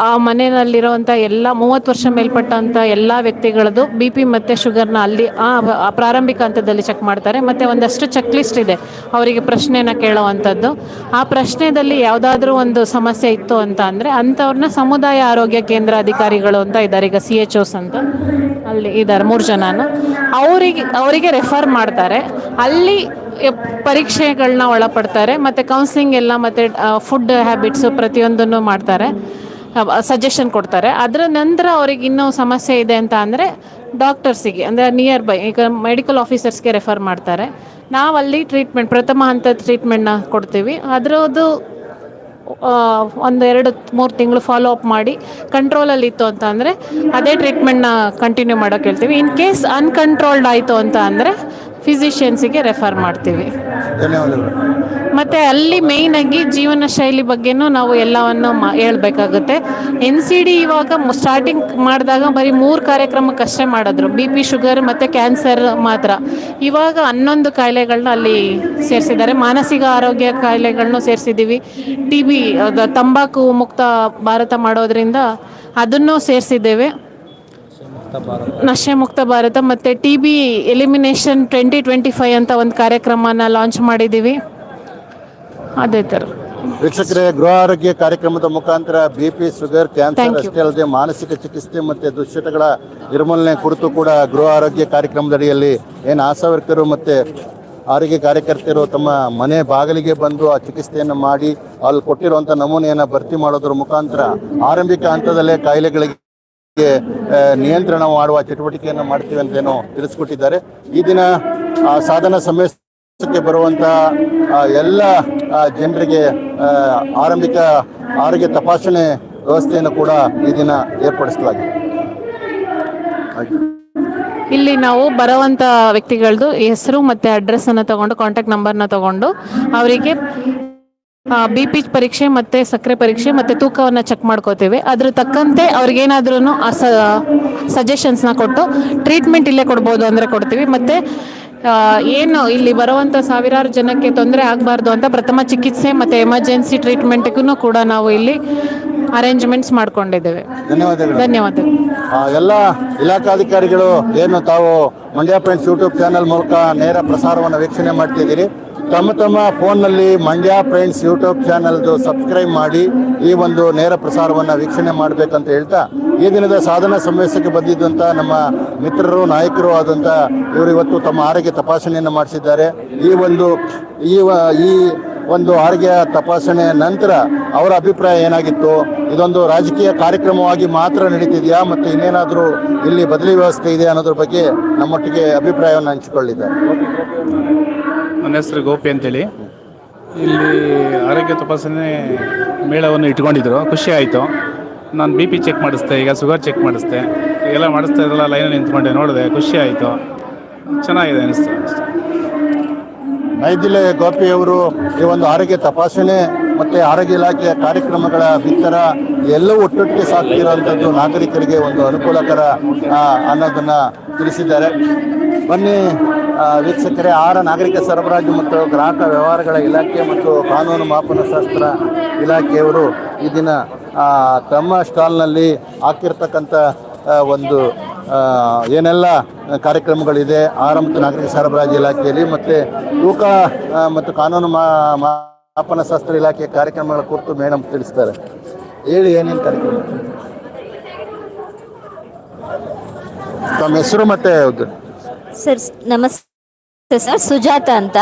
ಆ ಮನೆಯಲ್ಲಿರುವಂಥ ಎಲ್ಲ 30 ವರ್ಷ ಮೇಲ್ಪಟ್ಟಂಥ ಎಲ್ಲ ವ್ಯಕ್ತಿಗಳದ್ದು BP ಮತ್ತು ಶುಗರ್ನ ಅಲ್ಲಿ ಆ ಪ್ರಾರಂಭಿಕ ಹಂತದಲ್ಲಿ ಚೆಕ್ ಮಾಡ್ತಾರೆ. ಮತ್ತು ಒಂದಷ್ಟು ಚೆಕ್ ಲಿಸ್ಟ್ ಇದೆ ಅವರಿಗೆ ಪ್ರಶ್ನೆನ ಕೇಳೋವಂಥದ್ದು. ಆ ಪ್ರಶ್ನೆಯಲ್ಲಿ ಯಾವುದಾದ್ರೂ ಒಂದು ಸಮಸ್ಯೆ ಇತ್ತು ಅಂತ ಅಂದರೆ ಅಂಥವ್ರನ್ನ ಸಮುದಾಯ ಆರೋಗ್ಯ ಕೇಂದ್ರ ಅಧಿಕಾರಿಗಳು ಅಂತ ಇದ್ದಾರೆ, ಈಗ CHOs ಅಂತ ಅಲ್ಲಿ ಇದ್ದಾರೆ 3 ಜನನ. ಅವರಿಗೆ ರೆಫರ್ ಮಾಡ್ತಾರೆ. ಅಲ್ಲಿ ಪರೀಕ್ಷೆಗಳನ್ನ ಒಳಪಡ್ತಾರೆ ಮತ್ತು ಕೌನ್ಸಿಲಿಂಗ್ ಎಲ್ಲ ಮತ್ತು ಫುಡ್ ಹ್ಯಾಬಿಟ್ಸು ಪ್ರತಿಯೊಂದನ್ನು ಮಾಡ್ತಾರೆ, ಸಜೆಷನ್ ಕೊಡ್ತಾರೆ. ಅದರ ನಂತರ ಅವ್ರಿಗೆ ಇನ್ನೂ ಸಮಸ್ಯೆ ಇದೆ ಅಂತ ಅಂದರೆ ಡಾಕ್ಟರ್ಸಿಗೆ ಅಂದರೆ ನಿಯರ್ ಬೈ ಈಗ ಮೆಡಿಕಲ್ ಆಫೀಸರ್ಸ್ಗೆ ರೆಫರ್ ಮಾಡ್ತಾರೆ. ನಾವಲ್ಲಿ ಟ್ರೀಟ್ಮೆಂಟ್ ಪ್ರಥಮ ಹಂತದ ಟ್ರೀಟ್ಮೆಂಟ್ನ ಕೊಡ್ತೀವಿ. ಅದರದ್ದು 1-2-3 ತಿಂಗಳು ಫಾಲೋ ಅಪ್ ಮಾಡಿ ಕಂಟ್ರೋಲಲ್ಲಿ ಇತ್ತು ಅಂತ ಅಂದರೆ ಅದೇ ಟ್ರೀಟ್ಮೆಂಟ್ನ ಕಂಟಿನ್ಯೂ ಮಾಡೋಕೆ ಹೇಳ್ತೀವಿ. ಇನ್ ಕೇಸ್ ಅನ್ಕಂಟ್ರೋಲ್ಡ್ ಆಯಿತು ಅಂತ ಅಂದರೆ ಫಿಸಿಷಿಯನ್ಸಿಗೆ ರೆಫರ್ ಮಾಡ್ತೀವಿ. ಮತ್ತು ಅಲ್ಲಿ ಮೇಯ್ನಾಗಿ ಜೀವನ ಶೈಲಿ ಬಗ್ಗೆನೂ ನಾವು ಎಲ್ಲವನ್ನು ಹೇಳ್ಬೇಕಾಗುತ್ತೆ. NCD ಇವಾಗ ಸ್ಟಾರ್ಟಿಂಗ್ ಮಾಡಿದಾಗ ಬರೀ 3 ಕಾರ್ಯಕ್ರಮಕ್ಕಷ್ಟೇ ಮಾಡಿದ್ರು, BP ಶುಗರ್ ಮತ್ತು ಕ್ಯಾನ್ಸರ್ ಮಾತ್ರ. ಇವಾಗ 11 ಕಾಯಿಲೆಗಳನ್ನ ಅಲ್ಲಿ ಸೇರಿಸಿದ್ದಾರೆ. ಮಾನಸಿಕ ಆರೋಗ್ಯ ಕಾಯಿಲೆಗಳನ್ನೂ ಸೇರಿಸಿದ್ದೀವಿ. TB ತಂಬಾಕು ಮುಕ್ತ ಭಾರತ ಮಾಡೋದ್ರಿಂದ ಅದನ್ನೂ ಸೇರಿಸಿದ್ದೇವೆ. ನಶೆ ಮುಕ್ತ ಭಾರತ ಮತ್ತು TB ಎಲಿಮಿನೇಷನ್ 2025 ಅಂತ ಒಂದು ಕಾರ್ಯಕ್ರಮನ ಲಾಂಚ್ ಮಾಡಿದ್ದೀವಿ. ಅದೇ ಥರ ವೀಕ್ಷಕರೇ, ಗೃಹ ಆರೋಗ್ಯ ಕಾರ್ಯಕ್ರಮದ ಮುಖಾಂತರ BP ಶುಗರ್ ಕ್ಯಾನ್ಸರ್ ಅಷ್ಟೇ ಅಲ್ಲದೆ ಮಾನಸಿಕ ಚಿಕಿತ್ಸೆ ಮತ್ತು ದುಶ್ಚಟಗಳ ನಿರ್ಮೂಲನೆ ಕುರಿತು ಕೂಡ ಗೃಹ ಆರೋಗ್ಯ ಕಾರ್ಯಕ್ರಮದಡಿಯಲ್ಲಿ ಏನು ಆಶಾ ವರ್ಕರು ಮತ್ತು ಆರೋಗ್ಯ ಕಾರ್ಯಕರ್ತರು ತಮ್ಮ ಮನೆ ಬಾಗಿಲಿಗೆ ಬಂದು ಆ ಚಿಕಿತ್ಸೆಯನ್ನು ಮಾಡಿ ಅಲ್ಲಿ ಕೊಟ್ಟಿರುವಂಥ ನಮೂನೆಯನ್ನು ಭರ್ತಿ ಮಾಡೋದ್ರ ಮುಖಾಂತರ ಆರಂಭಿಕ ಹಂತದಲ್ಲೇ ಕಾಯಿಲೆಗಳಿಗೆ ನಿಯಂತ್ರಣ ಮಾಡುವ ಚಟುವಟಿಕೆಯನ್ನು ಮಾಡ್ತೀವಿ ಅಂತೇನೋ ತಿಳಿಸ್ಕೊಟ್ಟಿದ್ದಾರೆ. ಈ ದಿನ ಸಾಧನ ಸಮಾವೇಶಕ್ಕೆ ಬರುವಂಥ ಎಲ್ಲ ಜನರಿಗೆ ಆರಂಭಿಕ ಆರೋಗ್ಯ ತಪಾಸಣೆ ವ್ಯವಸ್ಥೆಯನ್ನು ಕೂಡ ಈ ದಿನ ಏರ್ಪಡಿಸಲಾಗಿದೆ. ಇಲ್ಲಿ ನಾವು ಬರೋವಂಥ ವ್ಯಕ್ತಿಗಳದ್ದು ಹೆಸರು ಮತ್ತು ಅಡ್ರೆಸ್ಸನ್ನು ತೊಗೊಂಡು ಕಾಂಟ್ಯಾಕ್ಟ್ ನಂಬರ್ನ ತೊಗೊಂಡು ಅವರಿಗೆ BP ಪರೀಕ್ಷೆ ಮತ್ತು ಸಕ್ಕರೆ ಪರೀಕ್ಷೆ ಮತ್ತು ತೂಕವನ್ನು ಚೆಕ್ ಮಾಡ್ಕೋತೀವಿ. ಅದ್ರ ತಕ್ಕಂತೆ ಅವ್ರಿಗೇನಾದ್ರೂ ಸಜೆಷನ್ಸ್ನ ಕೊಟ್ಟು ಟ್ರೀಟ್ಮೆಂಟ್ ಇಲ್ಲೇ ಕೊಡ್ಬೋದು ಅಂದರೆ ಕೊಡ್ತೀವಿ. ಮತ್ತು ಏನು ಇಲ್ಲಿ ಬರುವಂಥ ಸಾವಿರಾರು ಜನಕ್ಕೆ ತೊಂದರೆ ಆಗಬಾರ್ದು ಅಂತ ಪ್ರಥಮ ಚಿಕಿತ್ಸೆ ಮತ್ತು ಎಮರ್ಜೆನ್ಸಿ ಟ್ರೀಟ್ಮೆಂಟ್ಗೂ ಕೂಡ ನಾವು ಇಲ್ಲಿ ಅರೇಂಜ್ಮೆಂಟ್ಸ್ ಮಾಡ್ಕೊಂಡಿದ್ದೇವೆ. ಧನ್ಯವಾದಗಳು. ಎಲ್ಲ ಇಲಾಖಾಧಿಕಾರಿಗಳು ಏನು ತಾವು ಮಂಡ್ಯ ಫ್ರೆಂಡ್ಸ್ ಯೂಟ್ಯೂಬ್ ಚಾನಲ್ ಮೂಲಕ ನೇರ ಪ್ರಸಾರವನ್ನು ವೀಕ್ಷಣೆ ಮಾಡ್ತಿದ್ದೀರಿ. ತಮ್ಮ ಫೋನ್ನಲ್ಲಿ ಮಂಡ್ಯ ಫ್ರೆಂಡ್ಸ್ ಯೂಟ್ಯೂಬ್ ಚಾನಲ್ದು ಸಬ್ಸ್ಕ್ರೈಬ್ ಮಾಡಿ ಈ ಒಂದು ನೇರ ಪ್ರಸಾರವನ್ನು ವೀಕ್ಷಣೆ ಮಾಡಬೇಕಂತ ಹೇಳ್ತಾ, ಈ ದಿನದ ಸಾಧನಾ ಸಮಾವೇಶಕ್ಕೆ ಬಂದಿದ್ದಂಥ ನಮ್ಮ ಮಿತ್ರರು ನಾಯಕರು ಆದಂಥ ಇವರು ಇವತ್ತು ತಮ್ಮ ಆರೋಗ್ಯ ತಪಾಸಣೆಯನ್ನು ಮಾಡಿಸಿದ್ದಾರೆ. ಈ ಒಂದು ಆರೋಗ್ಯ ತಪಾಸಣೆ ನಂತರ ಅವರ ಅಭಿಪ್ರಾಯ ಏನಾಗಿತ್ತು, ಇದೊಂದು ರಾಜಕೀಯ ಕಾರ್ಯಕ್ರಮವಾಗಿ ಮಾತ್ರ ನಡೀತಿದೆಯಾ ಮತ್ತು ಇನ್ನೇನಾದರೂ ಇಲ್ಲಿ ಬದಲಿ ವ್ಯವಸ್ಥೆ ಇದೆ ಅನ್ನೋದ್ರ ಬಗ್ಗೆ ನಮ್ಮೊಟ್ಟಿಗೆ ಅಭಿಪ್ರಾಯವನ್ನು ಹಂಚಿಕೊಳ್ಳಿದ್ದಾರೆ. ನನ್ನ ಹೆಸರು ಗೋಪಿ ಅಂತೇಳಿ. ಇಲ್ಲಿ ಆರೋಗ್ಯ ತಪಾಸಣೆ ಮೇಳವನ್ನು ಇಟ್ಕೊಂಡಿದ್ರು, ಖುಷಿ ಆಯಿತು. ನಾನು BP ಚೆಕ್ ಮಾಡಿಸ್ದೆ, ಈಗ ಶುಗರ್ ಚೆಕ್ ಮಾಡಿಸ್ದೆ, ಎಲ್ಲ ಮಾಡಿಸ್ತಾ ಇದ್ರಲ್ಲ ಲೈನಲ್ಲಿ ನಿಂತ್ಕೊಂಡೆ, ನೋಡಿದೆ, ಖುಷಿ ಆಯಿತು, ಚೆನ್ನಾಗಿದೆ ಅನಿಸ್ತು. ನೈದಿಲೆ ಗೋಪಿಯವರು ಈ ಒಂದು ಆರೋಗ್ಯ ತಪಾಸಣೆ ಮತ್ತು ಆರೋಗ್ಯ ಇಲಾಖೆಯ ಕಾರ್ಯಕ್ರಮಗಳ ಬಿತ್ತರ ಎಲ್ಲವೂ ಒಟ್ಟೊಟ್ಟಿಗೆ ಸಾಗ್ತಿರೋಂಥದ್ದು ನಾಗರಿಕರಿಗೆ ಒಂದು ಅನುಕೂಲಕರ ಅನ್ನೋದನ್ನು ತಿಳಿಸಿದ್ದಾರೆ. ಬನ್ನಿ ವೀಕ್ಷಕರೇ, ಆಹಾರ ನಾಗರಿಕ ಸರಬರಾಜು ಮತ್ತು ಗ್ರಾಹಕ ವ್ಯವಹಾರಗಳ ಇಲಾಖೆ ಮತ್ತು ಕಾನೂನು ಮಾಪನಶಾಸ್ತ್ರ ಇಲಾಖೆಯವರು ಈ ದಿನ ತಮ್ಮ ಸ್ಟಾಲ್ನಲ್ಲಿ ಹಾಕಿರ್ತಕ್ಕಂಥ ಒಂದು ಏನೆಲ್ಲ ಕಾರ್ಯಕ್ರಮಗಳಿದೆ ಆಹಾರ ಮತ್ತು ನಾಗರಿಕ ಸರಬರಾಜು ಇಲಾಖೆಯಲ್ಲಿ ಮತ್ತು ತೂಕ ಮತ್ತು ಕಾನೂನು ಮಾಪನಶಾಸ್ತ್ರ ಇಲಾಖೆಯ ಕಾರ್ಯಕ್ರಮಗಳ ಕುರಿತು ಮೇಡಮ್ ತಿಳಿಸ್ತಾರೆ. ಹೇಳಿ, ಏನೇನು ಕಾರ್ಯಕ್ರಮ? ತಮ್ಮ ಹೆಸರು ಮತ್ತೆ ಸರ್ ನಮಸ್ತೆ ಸರ್, ಸುಜಾತ ಅಂತ,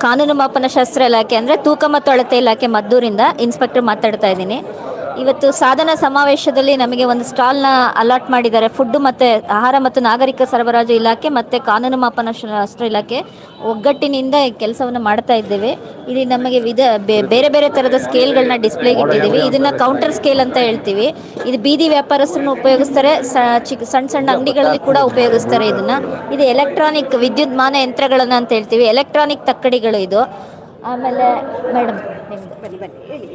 ಕಾನೂನು ಮಾಪನಶಾಸ್ತ್ರ ಇಲಾಖೆ ಅಂದರೆ ತೂಕ ಮತ್ತು ಅಳತೆ ಇಲಾಖೆ ಮದ್ದೂರಿಂದ ಇನ್ಸ್ಪೆಕ್ಟರ್ ಮಾತಾಡ್ತಾ ಇದ್ದೀನಿ. ಇವತ್ತು ಸಾಧನಾ ಸಮಾವೇಶದಲ್ಲಿ ನಮಗೆ ಒಂದು ಸ್ಟಾಲ್ನ ಅಲಾಟ್ ಮಾಡಿದ್ದಾರೆ. ಫುಡ್ ಮತ್ತು ಆಹಾರ ಮತ್ತು ನಾಗರಿಕ ಸರಬರಾಜು ಇಲಾಖೆ ಮತ್ತು ಕಾನೂನು ಮಾಪನಶಾಸ್ತ್ರ ಇಲಾಖೆ ಒಗ್ಗಟ್ಟಿನಿಂದ ಕೆಲಸವನ್ನು ಮಾಡ್ತಾ ಇದ್ದೇವೆ. ಇಲ್ಲಿ ನಮಗೆ ಬೇರೆ ಬೇರೆ ಥರದ ಸ್ಕೇಲ್ಗಳನ್ನ ಡಿಸ್ಪ್ಲೇಗೆ ಇಟ್ಟಿದ್ದೀವಿ. ಇದನ್ನು ಕೌಂಟರ್ ಸ್ಕೇಲ್ ಅಂತ ಹೇಳ್ತೀವಿ. ಇದು ಬೀದಿ ವ್ಯಾಪಾರಸ್ಥರನ್ನು ಉಪಯೋಗಿಸ್ತಾರೆ, ಸಣ್ಣ ಸಣ್ಣ ಅಂಗಡಿಗಳಲ್ಲಿ ಕೂಡ ಉಪಯೋಗಿಸ್ತಾರೆ ಇದನ್ನು. ಇದು ಎಲೆಕ್ಟ್ರಾನಿಕ್ ವಿದ್ಯುನ್ಮಾನ ಯಂತ್ರಗಳನ್ನು ಅಂತ ಹೇಳ್ತೀವಿ, ಎಲೆಕ್ಟ್ರಾನಿಕ್ ತಕ್ಕಡಿಗಳು ಇದು. ಆಮೇಲೆ ಮೇಡಮ್ ಬನ್ನಿ ಹೇಳಿ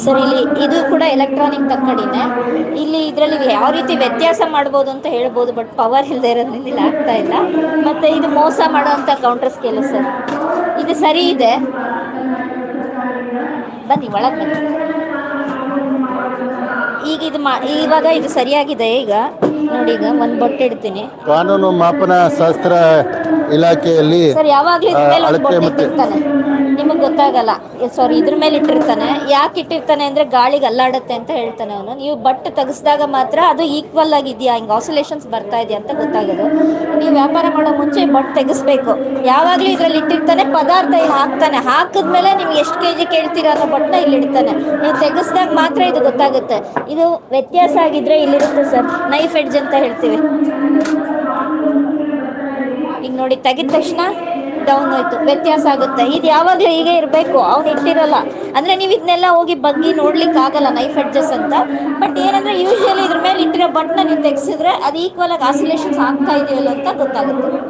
ಸರ್, ಇಲ್ಲಿ ಇದು ಕೂಡ ಎಲೆಕ್ಟ್ರಾನಿಕ್ ತಕ್ಕಡಿನೇ. ಇಲ್ಲಿ ಇದರಲ್ಲಿ ಯಾವ ರೀತಿ ವ್ಯತ್ಯಾಸ ಮಾಡ್ಬೋದು ಅಂತ ಹೇಳ್ಬೋದು, ಬಟ್ ಪವರ್ ಇಲ್ಲದೆ ಇರೋದ್ರಿಂದ ಇಲ್ಲಿ ಆಗ್ತಾ ಇಲ್ಲ. ಮತ್ತು ಇದು ಮೋಸ ಮಾಡೋವಂಥ ಕೌಂಟರ್ ಸ್ಕೇಲು ಸರ್. ಇದು ಸರಿ ಇದೆ, ಬನ್ನಿ ಒಳಗೆ ಬನ್ನಿ. ಈಗ ಇವಾಗ ಇದು ಸರಿಯಾಗಿದೆ. ಈಗ ನೋಡಿ, ಈಗ ಒಂದು ಬೊಟ್ಟೆ ಇಡ್ತೀನಿ. ಕಾನೂನು ಮಾಪನ ಶಾಸ್ತ್ರ ಇಲಾಖೆಯಲ್ಲಿ ಸರ್ ಯಾವಾಗಲೂ ಇದ್ರ ಮೇಲೆ ಒಂದು ಬೊಟ್ಟೆ ಇಟ್ಟಿರ್ತಾನೆ, ನಿಮಗೆ ಗೊತ್ತಾಗಲ್ಲ. ಸಾರಿ, ಇದ್ರ ಮೇಲೆ ಇಟ್ಟಿರ್ತಾನೆ. ಯಾಕೆ ಇಟ್ಟಿರ್ತಾನೆ ಅಂದರೆ ಗಾಳಿಗೆ ಅಲ್ಲಾಡುತ್ತೆ ಅಂತ ಹೇಳ್ತಾನೆ ಅವನು. ನೀವು ಬಟ್ಟೆ ತೆಗೆಸಿದಾಗ ಮಾತ್ರ ಅದು ಈಕ್ವಲ್ ಆಗಿದೆಯಾ, ಹಿಂಗೆ ಆಸಿಲೇಷನ್ಸ್ ಬರ್ತಾ ಇದೆಯಾ ಅಂತ ಗೊತ್ತಾಗೋದು. ನೀವು ವ್ಯಾಪಾರ ಮಾಡೋ ಮುಂಚೆ ಬಟ್ಟೆ ತೆಗೆಸ್ಬೇಕು. ಯಾವಾಗಲೂ ಇದರಲ್ಲಿ ಇಟ್ಟಿರ್ತಾನೆ, ಪದಾರ್ಥ ಇಲ್ಲಿ ಹಾಕ್ತಾನೆ. ಹಾಕಿದ್ಮೇಲೆ ನೀವು ಎಷ್ಟು kg ಕೇಳ್ತೀರಾ ಅನ್ನೋ ಬಟ್ಟೆ ಇಲ್ಲಿ ಇಡ್ತಾನೆ. ನೀವು ತೆಗೆಸಿದಾಗ ಮಾತ್ರ ಇದು ಗೊತ್ತಾಗುತ್ತೆ. ಇದು ವ್ಯತ್ಯಾಸ ಆಗಿದ್ರೆ ಇಲ್ಲಿರುತ್ತೆ ಸರ್, ನೈಫ್ ಎಡ್ಜ್ ಅಂತ ಹೇಳ್ತೀವಿ. ಈಗ ನೋಡಿ, ತೆಗೆದ ತಕ್ಷಣ ಡೌನ್ ಹೋಯ್ತು, ವ್ಯತ್ಯಾಸ ಆಗುತ್ತೆ. ಇದು ಯಾವಾಗಲೂ ಹೀಗೆ ಇರಬೇಕು, ಅವ್ನು ಇಟ್ಟಿರಲ್ಲ. ಅಂದರೆ ನೀವು ಇದನ್ನೆಲ್ಲ ಹೋಗಿ ಬಗ್ಗಿ ನೋಡ್ಲಿಕ್ಕೆ ಆಗಲ್ಲ ನೈಫ್ ಎಡ್ಜಸ್ ಅಂತ. ಬಟ್ ಏನಂದರೆ ಯೂಶಲಿ ಇದ್ರ ಮೇಲೆ ಇಟ್ಟಿರೋ ಬಟ್ಟನ್ನ ನೀವು ತೆಗೆಸಿದ್ರೆ ಅದು ಈಕ್ವಲ್ ಆಗಿ ಆಸಿಲೇಷನ್ಸ್ ಆಗ್ತಾ ಇದೆಯಲ್ಲ ಅಂತ ಗೊತ್ತಾಗುತ್ತೆ.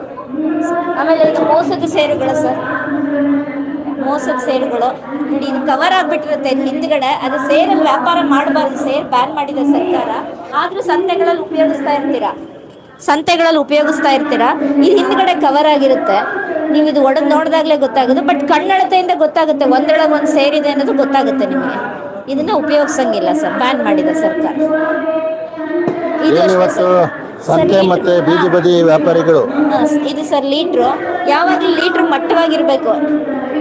ಆಮೇಲೆ ಇದು ಮೋಸದ ಸೇರುಗಳು ಸರ್, ಮೋಸದ ಸೇರುಗಳು ನೋಡಿ, ಇದು ಕವರ್ ಆಗಿಬಿಟ್ಟಿರುತ್ತೆ ಹಿಂದ್ಗಡೆ. ಅದು ಸೇರಲ್ಲಿ ವ್ಯಾಪಾರ ಮಾಡಬಾರ್ದು, ಸೇರ್ ಬ್ಯಾನ್ ಮಾಡಿದೆ ಸರ್ಕಾರ. ಆದರೂ ಸಂತೆಗಳಲ್ಲಿ ಉಪಯೋಗಿಸ್ತಾ ಇರ್ತೀರಾ. ಇದು ಹಿಂದ್ಗಡೆ ಕವರ್ ಆಗಿರುತ್ತೆ. ನೀವು ಇದು ಒಡೆದು ನೋಡಿದಾಗಲೇ ಗೊತ್ತಾಗೋದು. ಬಟ್ ಕಣ್ಣಳತೆಯಿಂದ ಗೊತ್ತಾಗುತ್ತೆ, ಒಂದೊಳಗೆ ಒಂದು ಸೇರಿದೆ ಅನ್ನೋದು ಗೊತ್ತಾಗುತ್ತೆ ನಿಮಗೆ. ಇದನ್ನ ಉಪಯೋಗಿಸಂಗಿಲ್ಲ ಸರ್, ಬ್ಯಾನ್ ಮಾಡಿದೆ ಸರ್ಕಾರ. ಇವತ್ತು ಸಂತೆ ಮತ್ತೆ ಬೀದಿ ಬದಿ ವ್ಯಾಪಾರಿಗಳು ಇದು ಸರ್ ಲೀಟ್ರು, ಯಾವಾಗಲೂ ಲೀಟ್ರ್ ಮಟ್ಟವಾಗಿರ್ಬೇಕು.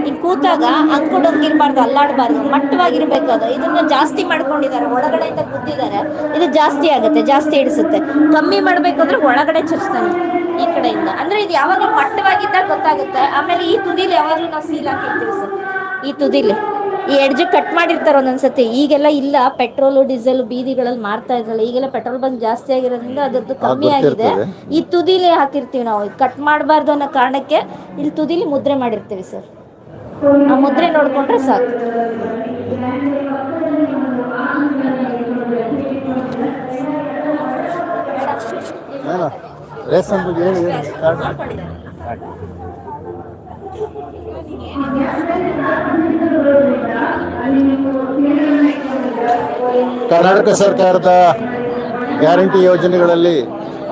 ಈಗ ಕೂತಾಗ ಅಂಕುಡೊಂಗಿರ್ಬಾರ್ದು, ಅಲ್ಲಾಡಬಾರ್ದು, ಮಟ್ಟವಾಗಿರ್ಬೇಕು ಅದು. ಇದನ್ನ ಜಾಸ್ತಿ ಮಾಡ್ಕೊಂಡಿದ್ದಾರೆ, ಒಳಗಡೆಯಿಂದ ಗುದ್ದಿದ್ದಾರೆ. ಇದು ಜಾಸ್ತಿ ಆಗುತ್ತೆ, ಜಾಸ್ತಿ ಇಡಿಸುತ್ತೆ. ಕಮ್ಮಿ ಮಾಡಬೇಕು ಅಂದ್ರೆ ಒಳಗಡೆ ಚರ್ಚ್ತಾನೆ ಈ ಕಡೆಯಿಂದ. ಅಂದ್ರೆ ಇದು ಯಾವಾಗಲೂ ಮಟ್ಟವಾಗಿದ್ದಾಗ ಗೊತ್ತಾಗುತ್ತೆ. ಆಮೇಲೆ ಈ ತುದಿಲಿ ಯಾವಾಗಲೂ ನಾವು ಸೀಲ್ ಹಾಕಿರ್ತೀವಿ ಸರ್. ಈ ತುದಿಲಿ ಈ ಎಡ್ಜ್ ಕಟ್ ಮಾಡಿರ್ತಾರೆ ಒಂದೊಂದ್ಸತಿ. ಈಗೆಲ್ಲ ಇಲ್ಲ, ಪೆಟ್ರೋಲು ಡೀಸೆಲ್ ಬೀದಿಗಳಲ್ಲಿ ಮಾರ್ತಾ ಇದ್ರಲ್ಲ. ಈಗೆಲ್ಲ ಪೆಟ್ರೋಲ್ ಬಂಕ್ ಜಾಸ್ತಿ ಆಗಿರೋದ್ರಿಂದ ಅದರದ್ದು ಕಮ್ಮಿ ಆಗಿದೆ. ಈ ತುದಿಲಿ ಹಾಕಿರ್ತೀವಿ ನಾವು, ಕಟ್ ಮಾಡಬಾರ್ದು ಅನ್ನೋ ಕಾರಣಕ್ಕೆ ಇಲ್ಲಿ ತುದಿಲಿ ಮುದ್ರೆ ಮಾಡಿರ್ತೀವಿ ಸರ್. ಆ ಮುದ್ರೆ ನೋಡ್ಕೊಂಡ್ರೆ ಸಾಕು. ಕರ್ನಾಟಕ ಸರ್ಕಾರದ ಗ್ಯಾರಂಟಿ ಯೋಜನೆಗಳಲ್ಲಿ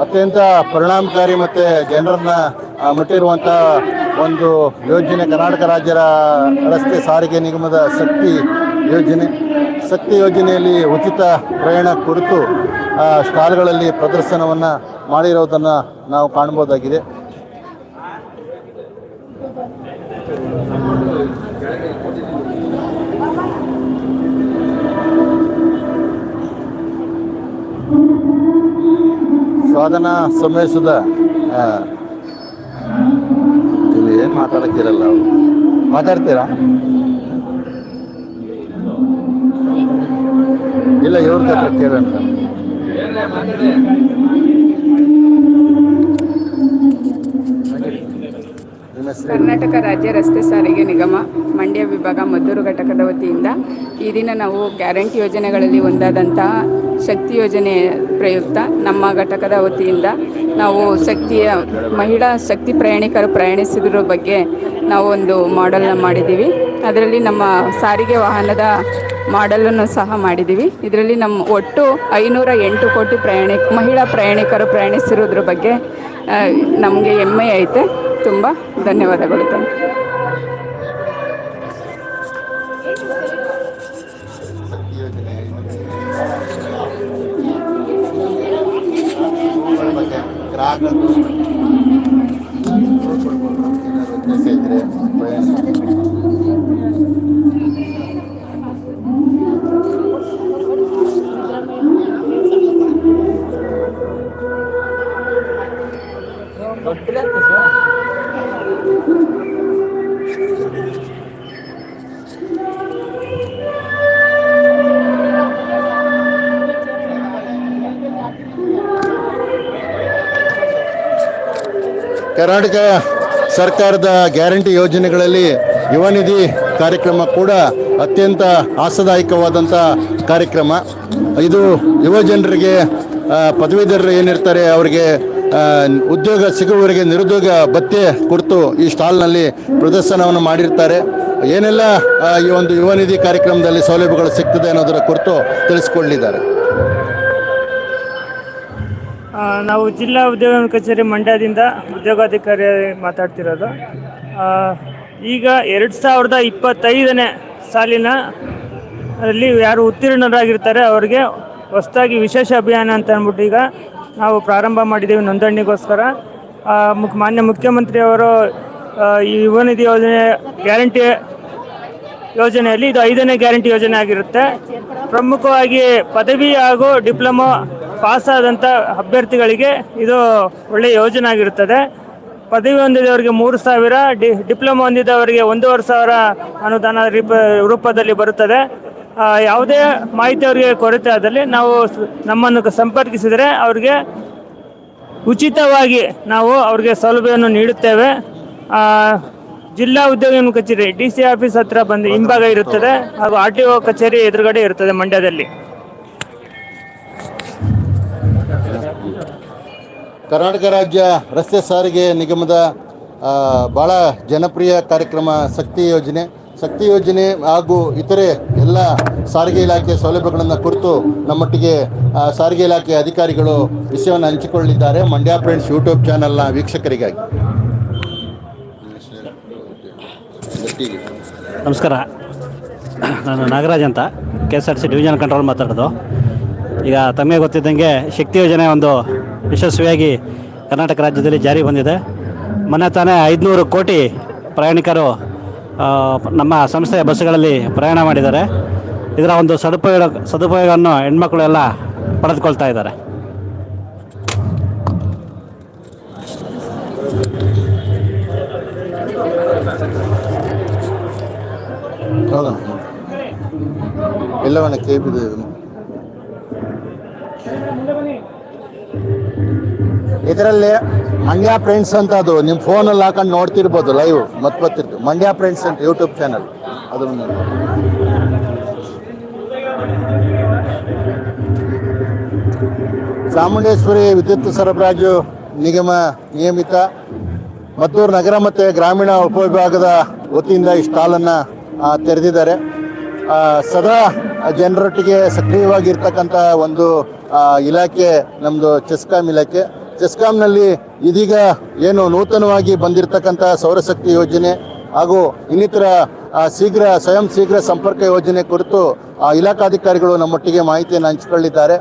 ಅತ್ಯಂತ ಪರಿಣಾಮಕಾರಿ ಮತ್ತು ಜನರನ್ನ ಮುಟ್ಟಿರುವಂಥ ಒಂದು ಯೋಜನೆ ಕರ್ನಾಟಕ ರಾಜ್ಯ ರಸ್ತೆ ಸಾರಿಗೆ ನಿಗಮದ ಶಕ್ತಿ ಯೋಜನೆಯಲ್ಲಿ ಉಚಿತ ಪ್ರಯಾಣ ಕುರಿತು ಸ್ಟಾಲ್ಗಳಲ್ಲಿ ಪ್ರದರ್ಶನವನ್ನು ಮಾಡಿರೋದನ್ನು ನಾವು ಕಾಣ್ಬೋದಾಗಿದೆ. ಸಾಧನಾ ಸಮಾವೇಶದ ಇಲ್ಲಿ ಏನು ಮಾತಾಡಕ್ಕಿರಲ್ಲ, ಮಾತಾಡ್ತೀರಾ? ಇಲ್ಲ, ಇವ್ರ ಹತ್ರ ಕೇಳೋಣ. ಕರ್ನಾಟಕ ರಾಜ್ಯ ರಸ್ತೆ ಸಾರಿಗೆ ನಿಗಮ ಮಂಡ್ಯ ವಿಭಾಗ ಮದ್ದೂರು ಘಟಕದ ವತಿಯಿಂದ ಈ ದಿನ ನಾವು ಗ್ಯಾರಂಟಿ ಯೋಜನೆಗಳಲ್ಲಿ ಒಂದಾದಂತಹ ಶಕ್ತಿ ಯೋಜನೆ ಪ್ರಯುಕ್ತ ನಮ್ಮ ಘಟಕದ ವತಿಯಿಂದ ನಾವು ಮಹಿಳಾ ಶಕ್ತಿ ಪ್ರಯಾಣಿಕರು ಪ್ರಯಾಣಿಸಿದ್ರ ಬಗ್ಗೆ ನಾವು ಒಂದು ಮಾಡೆಲ್ನ ಮಾಡಿದ್ದೀವಿ. ಅದರಲ್ಲಿ ನಮ್ಮ ಸಾರಿಗೆ ವಾಹನದ ಮಾಡೆಲನ್ನು ಸಹ ಮಾಡಿದ್ದೀವಿ. ಇದರಲ್ಲಿ ನಮ್ಮ ಒಟ್ಟು 508 ಕೋಟಿ ಮಹಿಳಾ ಪ್ರಯಾಣಿಕರು ಪ್ರಯಾಣಿಸಿರೋದ್ರ ಬಗ್ಗೆ ನಮಗೆ ಹೆಮ್ಮೆ ಐತೆ. ತುಂಬ ಧನ್ಯವಾದಗಳು. ಕರ್ನಾಟಕ ಸರ್ಕಾರದ ಗ್ಯಾರಂಟಿ ಯೋಜನೆಗಳಲ್ಲಿ ಯುವ ನಿಧಿ ಕಾರ್ಯಕ್ರಮ ಕೂಡ ಅತ್ಯಂತ ಆಶಾದಾಯಕವಾದಂಥ ಕಾರ್ಯಕ್ರಮ. ಇದು ಯುವ ಜನರಿಗೆ ಪದವೀಧರರು ಏನಿರ್ತಾರೆ ಅವರಿಗೆ ಉದ್ಯೋಗ ಸಿಗುವವರೆಗೆ ನಿರುದ್ಯೋಗ ಭತ್ಯೆ ಕುರಿತು ಈ ಸ್ಟಾಲ್ನಲ್ಲಿ ಪ್ರದರ್ಶನವನ್ನು ಮಾಡಿರ್ತಾರೆ. ಏನೆಲ್ಲ ಈ ಒಂದು ಯುವ ನಿಧಿ ಕಾರ್ಯಕ್ರಮದಲ್ಲಿ ಸೌಲಭ್ಯಗಳು ಸಿಗ್ತದೆ ಅನ್ನೋದರ ಕುರಿತು ತಿಳಿಸ್ಕೊಳ್ಳಿದ್ದಾರೆ. ನಾವು ಜಿಲ್ಲಾ ಉದ್ಯೋಗ ಕಚೇರಿ ಮಂಡ್ಯದಿಂದ ಉದ್ಯೋಗಾಧಿಕಾರಿ ಮಾತಾಡ್ತಿರೋದು. ಈಗ 2025ನೇ ಸಾಲಿನ ಅಲ್ಲಿ ಯಾರು ಉತ್ತೀರ್ಣರಾಗಿರ್ತಾರೆ ಅವರಿಗೆ ಹೊಸದಾಗಿ ವಿಶೇಷ ಅಭಿಯಾನ ಅಂತ ಅಂದ್ಬಿಟ್ಟು ಈಗ ನಾವು ಪ್ರಾರಂಭ ಮಾಡಿದ್ದೀವಿ ನೋಂದಣಿಗೋಸ್ಕರ. ಮಾನ್ಯ ಮುಖ್ಯಮಂತ್ರಿಯವರು ಈ ಯುವ ನಿಧಿ ಯೋಜನೆ ಗ್ಯಾರಂಟಿ ಯೋಜನೆಯಲ್ಲಿ ಇದು 5ನೇ ಗ್ಯಾರಂಟಿ ಯೋಜನೆ ಆಗಿರುತ್ತೆ. ಪ್ರಮುಖವಾಗಿ ಪದವಿ ಹಾಗೂ ಡಿಪ್ಲೊಮೊ ಪಾಸಾದಂಥ ಅಭ್ಯರ್ಥಿಗಳಿಗೆ ಇದು ಒಳ್ಳೆಯ ಯೋಜನೆ ಆಗಿರುತ್ತದೆ. ಪದವಿ ಹೊಂದಿದವರಿಗೆ 3,000, ಡಿಪ್ಲೊಮೊ ಹೊಂದಿದವರಿಗೆ 1,500 ಅನುದಾನ ರೂಪದಲ್ಲಿ ಬರುತ್ತದೆ. ಯಾವುದೇ ಮಾಹಿತಿ ಅವರಿಗೆ ಕೊರತೆ ಆದಲ್ಲಿ ನಾವು ನಮ್ಮನ್ನು ಸಂಪರ್ಕಿಸಿದರೆ ಅವ್ರಿಗೆ ಉಚಿತವಾಗಿ ನಾವು ಅವ್ರಿಗೆ ಸೌಲಭ್ಯವನ್ನು ನೀಡುತ್ತೇವೆ. ಜಿಲ್ಲಾ ಉದ್ಯೋಗ ಕಚೇರಿ DC ಆಫೀಸ್ ಹತ್ರ ಬಂದು ಹಿಂಭಾಗ ಇರುತ್ತದೆ ಹಾಗೂ RTO ಕಚೇರಿ ಎದುರುಗಡೆ ಇರುತ್ತದೆ ಮಂಡ್ಯದಲ್ಲಿ. ಕರ್ನಾಟಕ ರಾಜ್ಯ ರಸ್ತೆ ಸಾರಿಗೆ ನಿಗಮದ ಭಾಳ ಜನಪ್ರಿಯ ಕಾರ್ಯಕ್ರಮ ಶಕ್ತಿ ಯೋಜನೆ ಹಾಗೂ ಇತರೆ ಎಲ್ಲ ಸಾರಿಗೆ ಇಲಾಖೆ ಸೌಲಭ್ಯಗಳನ್ನು ಕುರಿತು ನಮ್ಮೊಟ್ಟಿಗೆ ಸಾರಿಗೆ ಇಲಾಖೆ ಅಧಿಕಾರಿಗಳು ವಿಷಯವನ್ನು ಹಂಚಿಕೊಳ್ಳಿದ್ದಾರೆ. ಮಂಡ್ಯ ಫ್ರೆಂಡ್ಸ್ ಯೂಟ್ಯೂಬ್ ಚಾನಲ್ನ ವೀಕ್ಷಕರಿಗಾಗಿ. ನಮಸ್ಕಾರ, ನಾನು ನಾಗರಾಜ್ ಅಂತ KSRTC ಡಿವಿಷನ್ ಕಂಟ್ರೋಲ್ ಮಾತಾಡೋದು. ಈಗ ತಮಗೆ ಗೊತ್ತಿದ್ದಂಗೆ ಶಕ್ತಿ ಯೋಜನೆ ಒಂದು ಯಶಸ್ವಿಯಾಗಿ ಕರ್ನಾಟಕ ರಾಜ್ಯದಲ್ಲಿ ಜಾರಿ ಬಂದಿದೆ. ಮೊನ್ನೆ ತಾನೇ 500 ಕೋಟಿ ಪ್ರಯಾಣಿಕರು ನಮ್ಮ ಸಂಸ್ಥೆಯ ಬಸ್ಸುಗಳಲ್ಲಿ ಪ್ರಯಾಣ ಮಾಡಿದ್ದಾರೆ. ಇದರ ಒಂದು ಸದುಪಯೋಗವನ್ನು ಹೆಣ್ಮಕ್ಳು ಎಲ್ಲ ಪಡೆದುಕೊಳ್ತಾ ಇದ್ದಾರೆ. ಎಲ್ಲವನ್ನ ಕೇಳಿದೆ. ಇದರಲ್ಲಿ ಮಂಡ್ಯ ಫ್ರೆಂಡ್ಸ್ ಅಂತ ಅದು ನಿಮ್ಮ ಫೋನಲ್ಲಿ ಹಾಕೊಂಡು ನೋಡ್ತಿರ್ಬೋದು, ಲೈವ್ ಮತ್ತೆ ಬರ್ತಿರ್ತೀವಿ. ಮಂಡ್ಯ ಫ್ರೆಂಡ್ಸ್ ಅಂತ ಯೂಟ್ಯೂಬ್ ಚಾನಲ್ ಅದು. ಚಾಮುಂಡೇಶ್ವರಿ ವಿದ್ಯುತ್ ಸರಬರಾಜು ನಿಗಮ ನಿಯಮಿತ ಮದ್ದೂರು ನಗರ ಮತ್ತು ಗ್ರಾಮೀಣ ಉಪವಿಭಾಗದ ವತಿಯಿಂದ ಈ ಸ್ಟಾಲನ್ನು ತೆರೆದಿದ್ದಾರೆ. ಸದಾ ಜನರೊಟ್ಟಿಗೆ ಸಕ್ರಿಯವಾಗಿರ್ತಕ್ಕಂಥ ಒಂದು ಇಲಾಖೆ ನಮ್ಮದು ಚೆಸ್ಕಾಂ ಇಲಾಖೆ. ಚೆಸ್ಕಾಂನಲ್ಲಿ ಇದೀಗ ಏನು ನೂತನವಾಗಿ ಬಂದಿರತಕ್ಕಂಥ ಸೌರಶಕ್ತಿ ಯೋಜನೆ ಹಾಗೂ ಇನ್ನಿತರ ಸ್ವಯಂ ಶೀಘ್ರ ಸಂಪರ್ಕ ಯೋಜನೆ ಕುರಿತು ಇಲಾಖಾಧಿಕಾರಿಗಳು ನಮ್ಮೊಟ್ಟಿಗೆ ಮಾಹಿತಿಯನ್ನು ಹಂಚಿಕೊಳ್ಳಿದ್ದಾರೆ.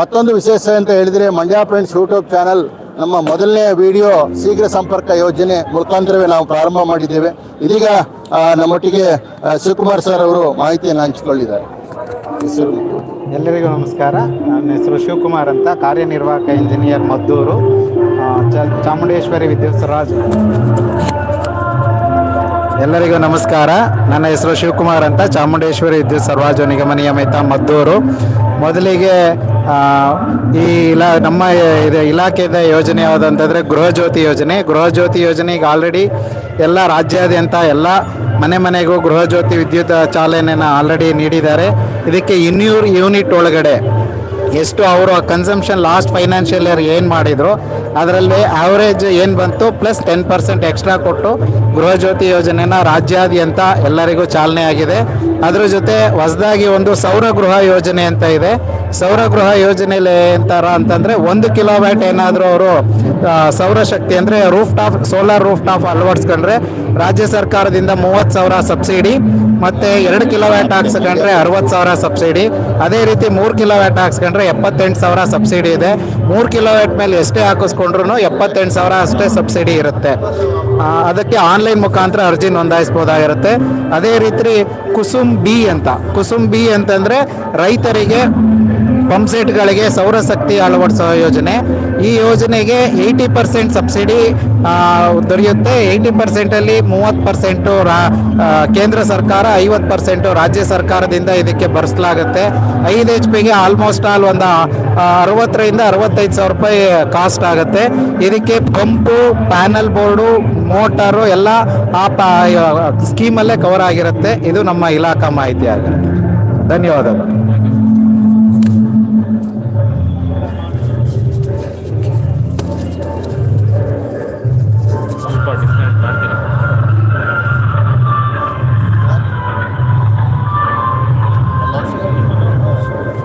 ಮತ್ತೊಂದು ವಿಶೇಷ ಅಂತ ಹೇಳಿದರೆ ಮಂಡ್ಯ ಫ್ರೆಂಡ್ಸ್ ಯೂಟ್ಯೂಬ್ ಚಾನಲ್ ನಮ್ಮ ಮೊದಲನೇ ವಿಡಿಯೋ ಶೀಘ್ರ ಸಂಪರ್ಕ ಯೋಜನೆ ಮುಖಾಂತರವೇ ನಾವು ಪ್ರಾರಂಭ ಮಾಡಿದ್ದೇವೆ. ಇದೀಗ ನಮ್ಮೊಟ್ಟಿಗೆ ಶಿವಕುಮಾರ್ ಸರ್ ಅವರು ಮಾಹಿತಿಯನ್ನು ಹಂಚಿಕೊಳ್ಳಿದ್ದಾರೆ. ಎಲ್ಲರಿಗೂ ನಮಸ್ಕಾರ. ನನ್ನ ಹೆಸರು ಶಿವಕುಮಾರ್ ಅಂತ, ಕಾರ್ಯನಿರ್ವಾಹಕ ಇಂಜಿನಿಯರ್ ಮದ್ದೂರು, ಚಾಮುಂಡೇಶ್ವರಿ ವಿದ್ಯುತ್ ಸರಬರಾಜು. ಎಲ್ಲರಿಗೂ ನಮಸ್ಕಾರ. ನನ್ನ ಹೆಸರು ಶಿವಕುಮಾರ್ ಅಂತ, ಚಾಮುಂಡೇಶ್ವರಿ ವಿದ್ಯುತ್ ಸರಬರಾಜು ನಿಗಮ ನಿಯಮಿತ ಮದ್ದೂರು. ಮೊದಲಿಗೆ ನಮ್ಮ ಇಲಾಖೆಯ ಯೋಜನೆ ಯಾವುದಂತಂದರೆ ಗೃಹಜ್ಯೋತಿ ಯೋಜನೆ. ಗೃಹಜ್ಯೋತಿ ಯೋಜನೆಗೆ ಆಲ್ರೆಡಿ ಎಲ್ಲ ರಾಜ್ಯಾದ್ಯಂತ ಎಲ್ಲ ಮನೆಗೂ ಗೃಹಜ್ಯೋತಿ ವಿದ್ಯುತ್ ಚಾಲನೆಯನ್ನು ಆಲ್ರೆಡಿ ನೀಡಿದ್ದಾರೆ. ಇದಕ್ಕೆ 200 ಯೂನಿಟ್ ಒಳಗಡೆ ಎಷ್ಟು ಅವರು ಕನ್ಸಂಪ್ಷನ್ ಲಾಸ್ಟ್ ಫೈನಾನ್ಷಿಯಲ್ ಇಯರ್ ಏನು ಮಾಡಿದ್ರು ಅದರಲ್ಲಿ ಆವ್ರೇಜ್ ಏನು ಬಂತು ಪ್ಲಸ್ 10% ಎಕ್ಸ್ಟ್ರಾ ಕೊಟ್ಟು ಗೃಹಜ್ಯೋತಿ ಯೋಜನೆನ ರಾಜ್ಯಾದ್ಯಂತ ಎಲ್ಲರಿಗೂ ಚಾಲನೆ ಆಗಿದೆ. ಅದರ ಜೊತೆ ಹೊಸದಾಗಿ ಒಂದು ಸೌರಗೃಹ ಯೋಜನೆ ಅಂತ ಇದೆ. ಸೌರಗೃಹ ಯೋಜನೆಯಲ್ಲಿ ಎಂತಾರ ಅಂತಂದರೆ 1 ಕಿಲೋವ್ಯಾಟ್ ಏನಾದರೂ ಅವರು ಸೌರಶಕ್ತಿ ಅಂದರೆ ಸೋಲಾರ್ ರೂಫ್ ಟಾಪ್ ಅಳವಡಿಸ್ಕೊಂಡ್ರೆ ರಾಜ್ಯ ಸರ್ಕಾರದಿಂದ 30,000 ಸಬ್ಸಿಡಿ, ಮತ್ತು 2 ಕಿಲೋವ್ಯಾಟ್ ಹಾಕ್ಸ್ಕೊಂಡ್ರೆ 60,000 ಸಬ್ಸಿಡಿ. ಅದೇ ರೀತಿ 3 ಕಿಲೋವ್ಯಾಟ್ ಹಾಕ್ಸ್ಕೊಂಡ್ರೆ 78,000 ಸಬ್ಸಿಡಿ ಇದೆ. 3 ಕಿಲೋವ್ಯಾಟ್ ಮೇಲೆ ಎಷ್ಟೇ ಹಾಕಿಸ್ಕೊಂಡ್ರು 78,000 ಅಷ್ಟೇ ಸಬ್ಸಿಡಿ ಇರುತ್ತೆ. ಅದಕ್ಕೆ ಆನ್ಲೈನ್ ಮುಖಾಂತರ ಅರ್ಜಿ ನೋಂದಾಯಿಸ್ಬೋದಾಗಿರುತ್ತೆ. ಅದೇ ರೀತಿ ಕುಸುಮ್ ಬಿ ಅಂತಂದರೆ ರೈತರಿಗೆ ಪಂಪ್ ಸೆಟ್ಗಳಿಗೆ ಸೌರಶಕ್ತಿ ಅಳವಡಿಸೋ ಯೋಜನೆ. ಈ ಯೋಜನೆಗೆ 80% ಸಬ್ಸಿಡಿ ದೊರೆಯುತ್ತೆ. 80%ಅಲ್ಲಿ 30% ಕೇಂದ್ರ ಸರ್ಕಾರ, 50% ರಾಜ್ಯ ಸರ್ಕಾರದಿಂದ ಇದಕ್ಕೆ ಭರಿಸಲಾಗುತ್ತೆ. 5 HP ಆಲ್ಮೋಸ್ಟ್ ಆಲ್ ಒಂದು 60,000 ರಿಂದ 65,000 ರೂಪಾಯಿ ಕಾಸ್ಟ್ ಆಗುತ್ತೆ. ಇದಕ್ಕೆ ಪಂಪು, ಪ್ಯಾನಲ್ ಬೋರ್ಡು, ಮೋಟಾರು ಎಲ್ಲ ಆ ಸ್ಕೀಮಲ್ಲೇ ಕವರ್ ಆಗಿರುತ್ತೆ. ಇದು ನಮ್ಮ ಇಲಾಖಾ ಮಾಹಿತಿ ಆಗಿರುತ್ತೆ. ಧನ್ಯವಾದಗಳು.